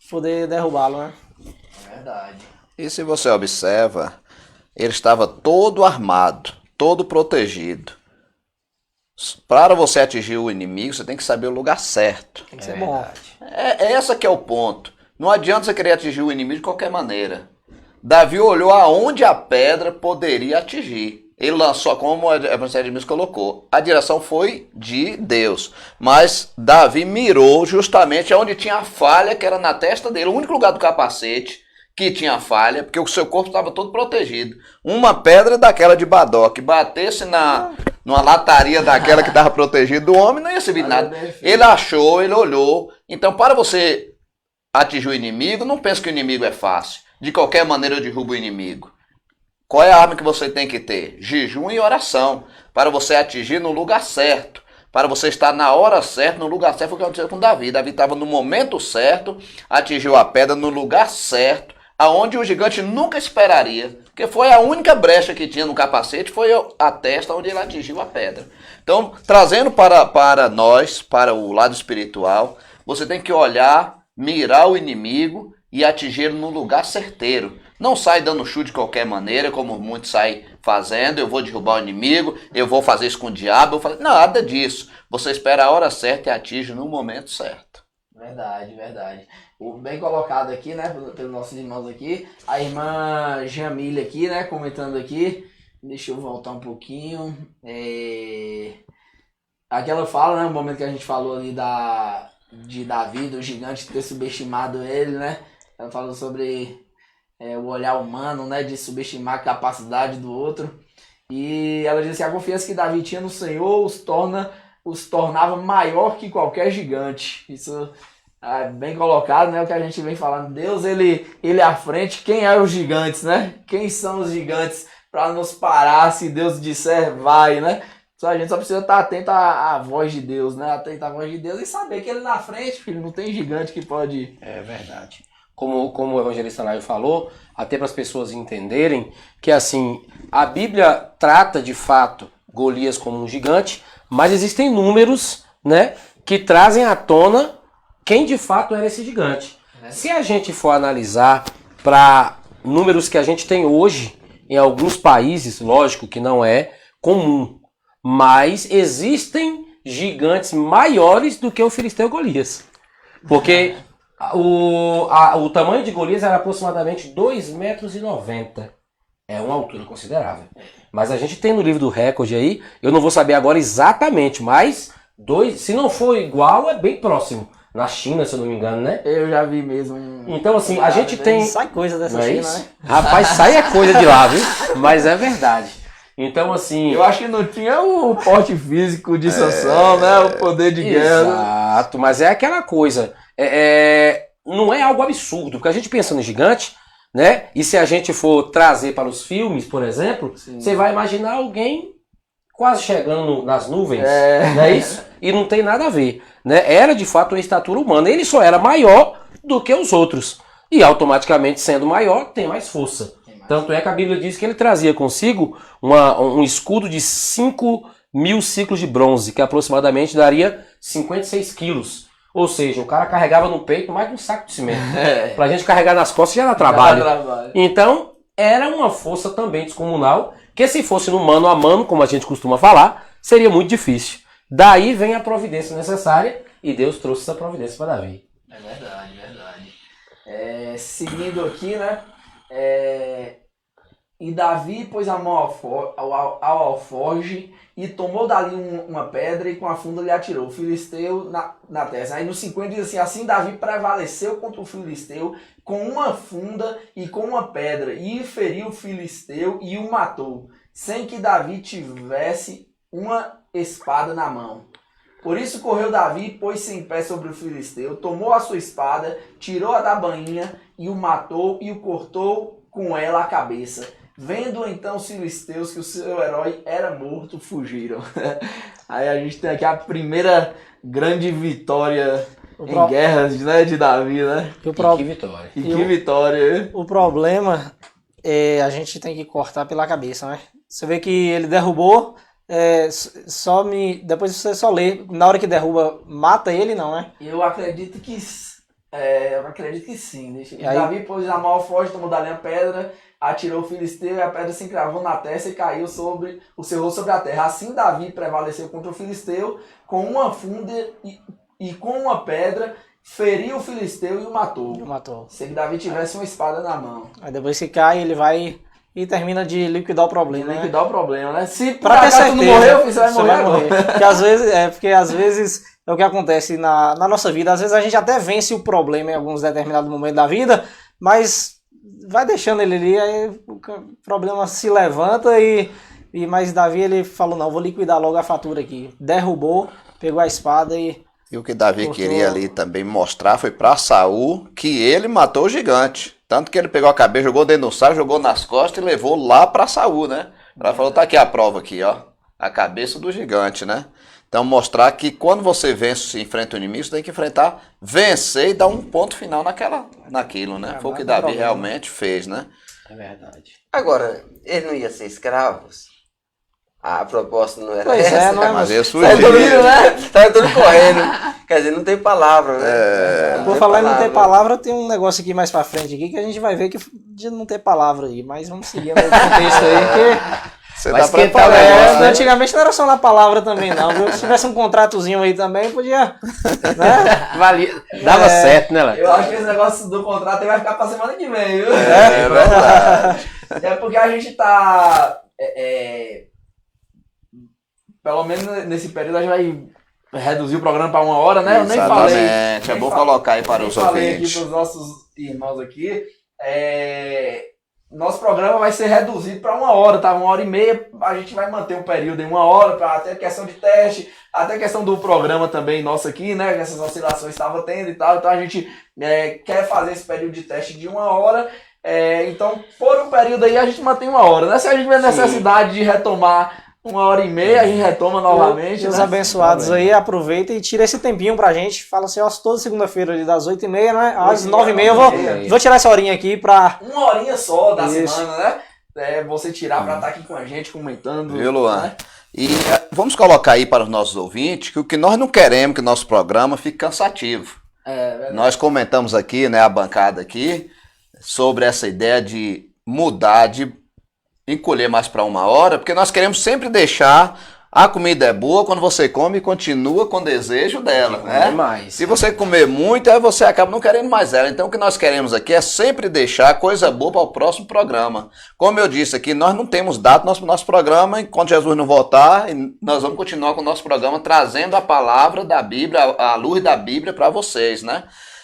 poder derrubá-lo, né? É verdade. E se você observa, ele estava todo armado, todo protegido. Para você atingir o inimigo, você tem que saber o lugar certo. Tem que ser bom. Essa que é o ponto. Não adianta você querer atingir o inimigo de qualquer maneira. Davi olhou aonde a pedra poderia atingir. Ele lançou, como a professora Edmilson colocou, a direção foi de Deus. Mas Davi mirou justamente onde tinha a falha, que era na testa dele. O único lugar do capacete que tinha falha, porque o seu corpo estava todo protegido. Uma pedra daquela de Badoc batesse numa lataria daquela que estava protegida do homem, não ia servir de nada. Ele achou, ele olhou. Então, para você atingir o inimigo, não pense que o inimigo é fácil. De qualquer maneira eu derrubo o inimigo. Qual é a arma que você tem que ter? Jejum e oração, para você atingir no lugar certo. Para você estar na hora certa, no lugar certo. Foi o que aconteceu com Davi. Davi estava no momento certo, atingiu a pedra no lugar certo, aonde o gigante nunca esperaria, porque foi a única brecha que tinha no capacete, foi a testa onde ele atingiu a pedra. Então, trazendo para nós, para o lado espiritual, você tem que olhar, mirar o inimigo e atingir no lugar certeiro. Não sai dando chute de qualquer maneira, como muitos saem fazendo, eu vou derrubar o inimigo, eu vou fazer isso com o diabo, nada disso. Você espera a hora certa e atinge no momento certo. Verdade, verdade. Bem colocado aqui, né, pelos nossos irmãos aqui. A irmã Jamília aqui, né, comentando aqui. Deixa eu voltar um pouquinho. Aqui ela fala, né, no momento que a gente falou ali de Davi, do gigante ter subestimado ele, né. Ela falou sobre o olhar humano, né, de subestimar a capacidade do outro. E ela disse que a confiança que Davi tinha no Senhor os tornava maior que qualquer gigante. Isso é bem colocado, né? O que a gente vem falando. Deus, ele à frente. Quem é os gigantes, né? Quem são os gigantes para nos parar se Deus disser vai, né? A gente só precisa estar atento à voz de Deus, né? Atento à voz de Deus e saber que ele na frente, filho, não tem gigante que pode ir. É verdade. Como o evangelista Naio falou, até para as pessoas entenderem que assim, a Bíblia trata de fato Golias como um gigante, mas existem números, né, que trazem à tona quem de fato era esse gigante. Se a gente for analisar para números que a gente tem hoje, em alguns países, lógico que não é comum, mas existem gigantes maiores do que o filisteu Golias. Porque o tamanho de Golias era aproximadamente 2,90 metros. É uma altura considerável. Mas a gente tem no livro do recorde aí, eu não vou saber agora exatamente, mas se não for igual, é bem próximo. Na China, se eu não me engano, né? Eu já vi mesmo. Então, assim, a gente tem... Sai coisa dessa China, né? Rapaz, sai a coisa de lá, viu? Mas é verdade. Então, assim... Eu acho que não tinha o porte físico de Sansão, né? O poder de guerra. Exato, mas é aquela coisa. Não é algo absurdo, porque a gente pensa no gigante, né? E se a gente for trazer para os filmes, por exemplo, você vai imaginar alguém quase chegando nas nuvens, não é isso? E não tem nada a ver, né? Era de fato uma estatura humana. Ele só era maior do que os outros. E automaticamente, sendo maior, tem mais força. Tanto é que a Bíblia diz que ele trazia consigo um escudo de 5.000 ciclos de bronze, que aproximadamente daria 56 quilos. Ou seja, o cara carregava no peito mais de um saco de cimento. Pra gente carregar nas costas já dá trabalho. Então, era uma força também descomunal, que se fosse no mano a mano, como a gente costuma falar, seria muito difícil. Daí vem a providência necessária, e Deus trouxe essa providência para Davi. É verdade, verdade. Seguindo aqui, né? E Davi pôs a mão ao alforge e tomou dali uma pedra e com a funda lhe atirou o filisteu na testa. Aí no 50 diz assim Davi prevaleceu contra o filisteu com uma funda e com uma pedra e feriu o filisteu e o matou, sem que Davi tivesse uma espada na mão. Por isso correu Davi, pôs-se em pé sobre o filisteu, tomou a sua espada, tirou-a da bainha e o matou e o cortou com ela a cabeça. Vendo então os filisteus que o seu herói era morto, fugiram. Aí a gente tem aqui a primeira grande vitória em guerras, né, de Davi, né? E que vitória. E que vitória, hein? O problema é a gente tem que cortar pela cabeça, né? Você vê que ele derrubou, depois você só lê, na hora que derruba, mata ele, não, né? Eu acredito que sim. E aí- Davi pôs a mão forte, tomou dali a pedra, atirou o filisteu e a pedra se encravou na testa e caiu sobre o seu rosto sobre a terra. Assim Davi prevaleceu contra o filisteu com uma funda e com uma pedra feriu o filisteu e o matou. Matou. Se Davi tivesse uma espada na mão. Aí depois que cai, ele vai e termina de liquidar o problema, Tem né? que dar o problema, né? Se por Pra ter acaso tu certeza, não morreu, você vai morrer agora. Porque às vezes é o que acontece na nossa vida. Às vezes a gente até vence o problema em alguns determinados momentos da vida, mas vai deixando ele ali, aí o problema se levanta mas Davi ele falou, não, vou liquidar logo a fatura aqui. Derrubou, pegou a espada e... E o que Davi Cortou. queria ali também mostrar foi para Saul que ele matou o gigante. Tanto que ele pegou a cabeça, jogou dentro do saco, jogou nas costas e levou lá para Saul, né? Ela falou, tá aqui a prova aqui, ó. A cabeça do gigante, né? Então mostrar que quando você vence e enfrenta o inimigo, você tem que enfrentar, vencer e dar um ponto final naquilo, né? Foi o que Davi realmente fez, né? É verdade. Agora, ele não ia ser escravos? A proposta não era Pois é, essa? não é, Mas ele Sai fugiu. todo mundo, né? Sai todo correndo. Quer dizer, não tem palavra, né? Por falar em não ter palavra, tem um negócio aqui mais pra frente aqui que a gente vai ver que de não ter palavra aí, mas vamos seguir o contexto aí, Você Vai dá pra esquentar o falar, negócio, né? antigamente não era só na palavra também não, viu? Se tivesse um contratozinho aí também, podia, né? Valia. Dava certo, né, Léo? Eu acho que esse negócio do contrato aí vai ficar pra semana que vem, viu? É verdade. É porque a gente tá. Pelo menos nesse período a gente vai reduzir o programa para 1 hora, né? Eu nem falei. Exatamente. É bom colocar aí para os falei ouvintes. aqui para os nossos irmãos aqui. Nosso programa vai ser reduzido para 1 hora, tá? 1h30. A gente vai manter um período em 1 hora para até questão de teste, até questão do programa também nosso aqui, né? Que essas oscilações estavam tendo e tal. Então a gente quer fazer esse período de teste de 1 hora. Então, por um período aí, a gente mantém 1 hora, né? Se a gente tiver necessidade de retomar 1h30, a gente retoma novamente. Os né? abençoados aí, aproveita e tira esse tempinho pra gente. Fala assim, ó, toda segunda-feira ali das 8h30, né? Às 9h30 eu vou tirar essa horinha aqui pra... 1 horinha só da Isso. semana, né? Você tirar pra estar aqui com a gente, comentando. Viu, Luan? Né? E vamos colocar aí para os nossos ouvintes que o que nós não queremos que o nosso programa fique cansativo. Verdade. Nós comentamos aqui, né, a bancada aqui, sobre essa ideia de mudar, de encolher mais para 1 hora, porque nós queremos sempre deixar a comida é boa quando você come e continua com o desejo dela, né? Demais. Se você comer muito, aí você acaba não querendo mais ela. Então o que nós queremos aqui é sempre deixar coisa boa para o próximo programa. Como eu disse aqui, nós não temos data no nosso programa, enquanto Jesus não voltar, e nós vamos continuar com o nosso programa trazendo a palavra da Bíblia, a luz da Bíblia para vocês, né?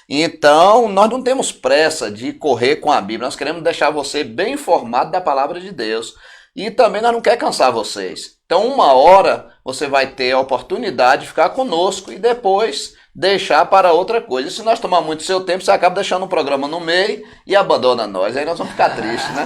Então, nós não temos pressa de correr com a Bíblia, nós queremos deixar você bem informado da palavra de Deus. E também nós não queremos cansar vocês. Então, 1 hora você vai ter a oportunidade de ficar conosco e depois deixar para outra coisa. E se nós tomar muito seu tempo, você acaba deixando o programa no meio e abandona nós. Aí nós vamos ficar tristes, né?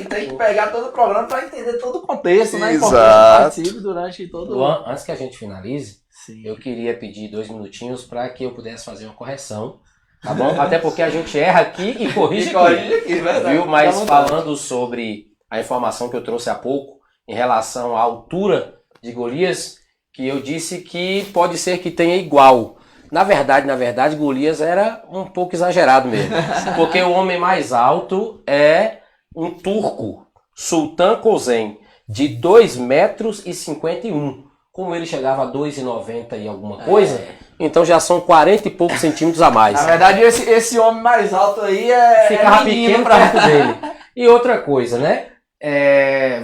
E tem que pegar todo o programa para entender todo o contexto, né? Exato. Participe durante todo Luan, antes que a gente finalize, Sim. eu queria pedir 2 minutinhos para que eu pudesse fazer uma correção, tá bom? Até porque a gente erra aqui e corrige aqui, verdade. viu? Mas Fica à vontade. falando sobre a informação que eu trouxe há pouco, em relação à altura de Golias, que eu disse que pode ser que tenha igual. Na verdade, Golias era um pouco exagerado mesmo. Porque o homem mais alto é um turco, Sultan Kösen, de 2,51 m. Como ele chegava a 2,90 e alguma coisa, então já são 40 e poucos centímetros a mais. Na verdade, esse homem mais alto aí Ficava menino pequeno perto dele. E outra coisa, né?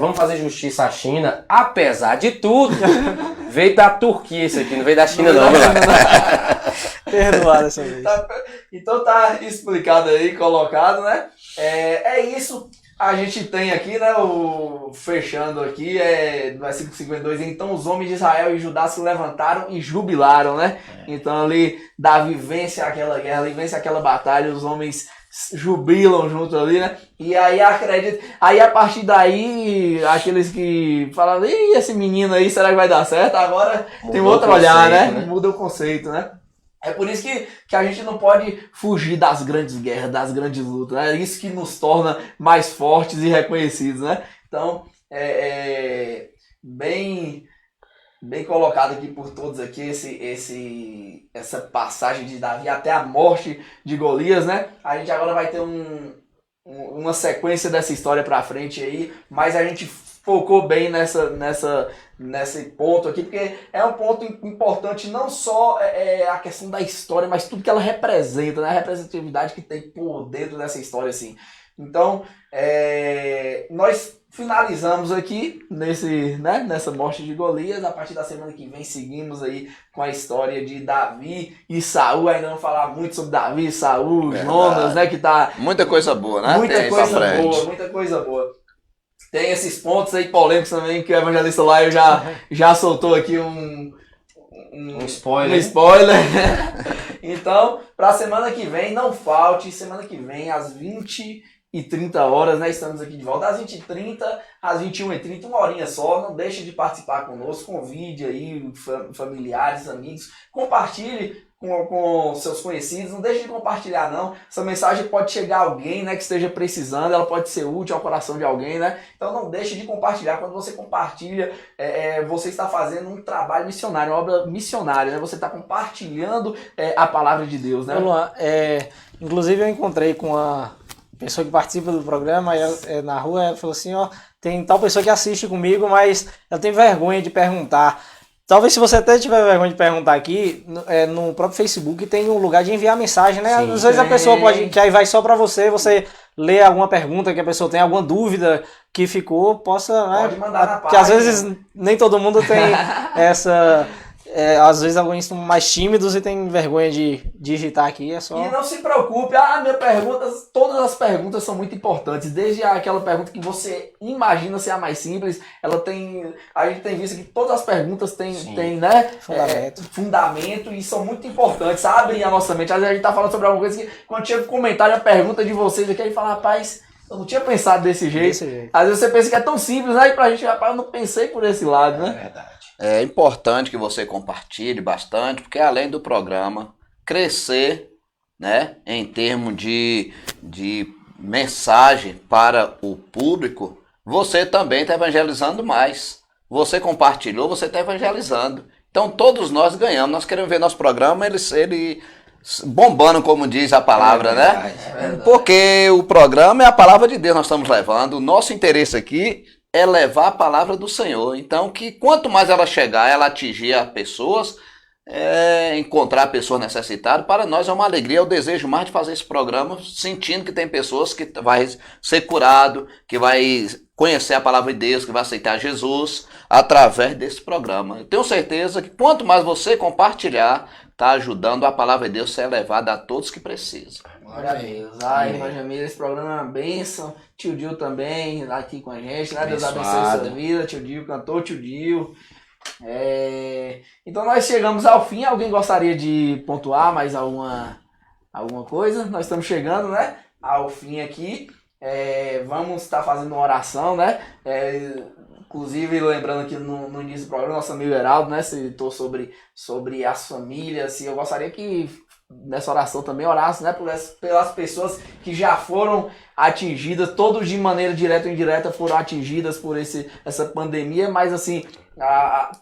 Vamos fazer justiça à China, apesar de tudo, veio da Turquia isso aqui, não veio da China não, meu amigo. Perdoado essa vez. Então tá explicado aí, colocado, né? É isso. A gente tem aqui, né, fechando aqui, no versículo 52, então os homens de Israel e Judá se levantaram e jubilaram, né? Então ali Davi vence aquela guerra, ele vence aquela batalha, os homens jubilam junto ali, né? E aí acredita. Aí a partir daí, aqueles que falam, ih, esse menino aí, será que vai dar certo? Agora tem Mudou outro o olhar, conceito, né? né? Muda o conceito, né? É por isso que a gente não pode fugir das grandes guerras, das grandes lutas. É isso que nos torna mais fortes e reconhecidos, né? Então, bem colocado aqui por todos aqui essa passagem de Davi até a morte de Golias, né? A gente agora vai ter uma sequência dessa história pra frente aí, mas a gente focou bem nesse ponto aqui, porque é um ponto importante, não só a questão da história, mas tudo que ela representa, né? A representatividade que tem por dentro dessa história, assim. Então, nós finalizamos aqui nessa morte de Golias. A partir da semana que vem seguimos aí com a história de Davi e Saul. Ainda não falar muito sobre Davi, Saul, Verdade. Jonas, né? Que tá Muita coisa boa, né? muita Tem coisa pra frente. boa, muita coisa boa. Tem esses pontos aí polêmicos também que o evangelista Laio já soltou aqui um spoiler. spoiler. Então, pra semana que vem, não falte, semana que vem, às 20h30, né? Estamos aqui de volta às 20h30, às 21h30, uma horinha só. Não deixe de participar conosco, convide aí familiares, amigos, compartilhe com seus conhecidos, não deixe de compartilhar não. Essa mensagem pode chegar a alguém, né, que esteja precisando, ela pode ser útil ao coração de alguém, né? Então não deixe de compartilhar. Quando você compartilha, você está fazendo um trabalho missionário, uma obra missionária, né? Você está compartilhando a palavra de Deus, né? Ô, Luan, inclusive eu encontrei com a pessoa que participa do programa, e na rua, ela falou assim, ó, tem tal pessoa que assiste comigo, mas ela tem vergonha de perguntar. Talvez se você até tiver vergonha de perguntar aqui, no próprio Facebook tem um lugar de enviar mensagem, né? Sim, às vezes a pessoa tem. que aí vai só pra você lê alguma pergunta que a pessoa tem, alguma dúvida que ficou, possa, né? Pode mandar na Porque às página. vezes nem todo mundo tem essa... às vezes alguns são mais tímidos e tem vergonha de digitar aqui, é só... E não se preocupe, todas as perguntas são muito importantes, desde aquela pergunta que você imagina ser a mais simples, a gente tem visto que todas as perguntas têm né, fundamento e são muito importantes, abrem a nossa mente. Às vezes a gente tá falando sobre alguma coisa que quando chega um comentário, a pergunta de vocês aqui, a gente fala, rapaz, eu não tinha pensado desse jeito. Às vezes você pensa que é tão simples, né, e pra gente, rapaz, eu não pensei por esse lado, né? É verdade. É importante que você compartilhe bastante, porque além do programa crescer, né, em termos de mensagem para o público, você também está evangelizando mais. Você compartilhou, você está evangelizando. Então todos nós ganhamos. Nós queremos ver nosso programa, ele bombando, como diz a palavra, né? Porque o programa é a palavra de Deus, nós estamos levando. O nosso interesse aqui é levar a palavra do Senhor. Então, que quanto mais ela chegar, ela atingir as pessoas, encontrar pessoas necessitadas, para nós é uma alegria. Eu desejo mais de fazer esse programa, sentindo que tem pessoas que vai ser curado, que vai conhecer a palavra de Deus, que vai aceitar Jesus através desse programa. Eu tenho certeza que quanto mais você compartilhar, está ajudando a palavra de Deus a ser levada a todos que precisam. Glória a Deus. Ai, irmã Jamila, esse programa é uma bênção. Tio Dio também aqui com a gente, né? Deus abençoe a sua vida. Tio Dio cantou, tio Dio. Então nós chegamos ao fim. Alguém gostaria de pontuar mais alguma coisa? Nós estamos chegando, né, ao fim aqui. Vamos estar fazendo uma oração, né? Inclusive, lembrando aqui no início do programa, nosso amigo Heraldo, né, citou sobre as famílias. E eu gostaria que nessa oração também orasse, né, pelas pessoas que já foram atingidas, todos de maneira direta ou indireta foram atingidas por essa pandemia, mas assim,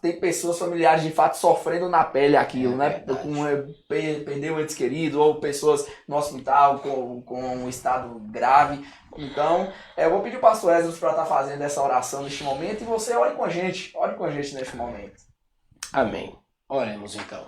tem pessoas familiares de fato sofrendo na pele aquilo, né? Perdeu entes queridos, ou pessoas no hospital com um estado grave. Então, eu vou pedir o pastor Esdras para estar fazendo essa oração neste momento, e você ore com a gente neste momento. Amém. Oremos então.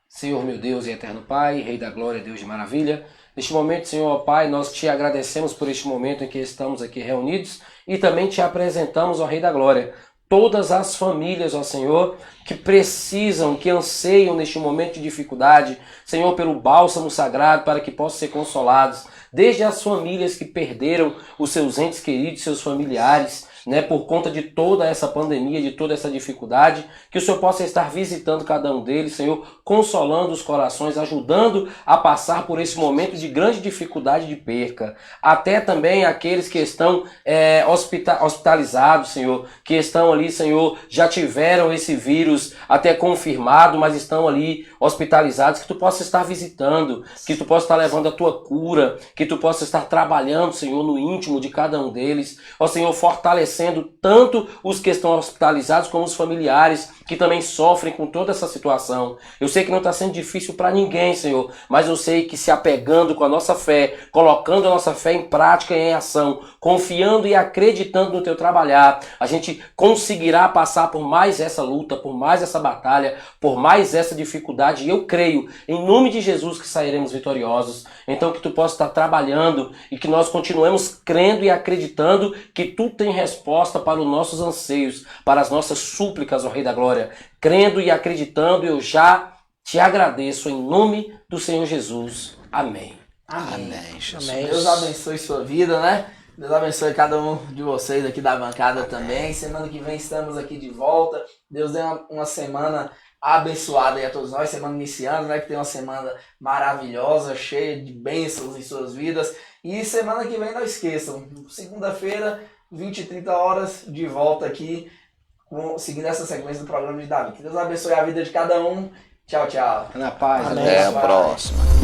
Senhor, meu Deus e eterno Pai, Rei da Glória, Deus de maravilha, neste momento, Senhor Pai, nós te agradecemos por este momento em que estamos aqui reunidos e também te apresentamos, ó Rei da Glória, todas as famílias, ó Senhor, que precisam, que anseiam neste momento de dificuldade, Senhor, pelo bálsamo sagrado para que possam ser consolados, desde as famílias que perderam os seus entes queridos, seus familiares, né, por conta de toda essa pandemia, de toda essa dificuldade, que o Senhor possa estar visitando cada um deles, Senhor, consolando os corações, ajudando a passar por esse momento de grande dificuldade de perca. Até também aqueles que estão hospitalizados, Senhor, que estão ali, Senhor, já tiveram esse vírus até confirmado, mas estão ali hospitalizados, que tu possa estar visitando, que tu possa estar levando a tua cura, que tu possa estar trabalhando, Senhor, no íntimo de cada um deles, ó Senhor, fortalecendo tanto os que estão hospitalizados como os familiares que também sofrem com toda essa situação. Eu sei que não está sendo difícil para ninguém, Senhor, mas eu sei que se apegando com a nossa fé, colocando a nossa fé em prática e em ação, confiando e acreditando no teu trabalhar, a gente conseguirá passar por mais essa luta, por mais essa batalha, por mais essa dificuldade, e eu creio, em nome de Jesus, que sairemos vitoriosos. Então que tu possa estar trabalhando e que nós continuemos crendo e acreditando que tu tem resposta para os nossos anseios, para as nossas súplicas, ó Rei da Glória. Crendo e acreditando, eu já te agradeço em nome do Senhor Jesus. Amém. Amém, Jesus. Amém. Deus abençoe sua vida, né? Deus abençoe cada um de vocês aqui da bancada também. Semana que vem estamos aqui de volta. Deus dê uma semana abençoada aí a todos nós. Semana iniciando, né? Que tem uma semana maravilhosa, cheia de bênçãos em suas vidas. E semana que vem não esqueçam, segunda-feira, 20h30, de volta aqui, seguindo essa sequência do programa de Davi. Que Deus abençoe a vida de cada um. Tchau, tchau. Na paz. Amém. Até a próxima.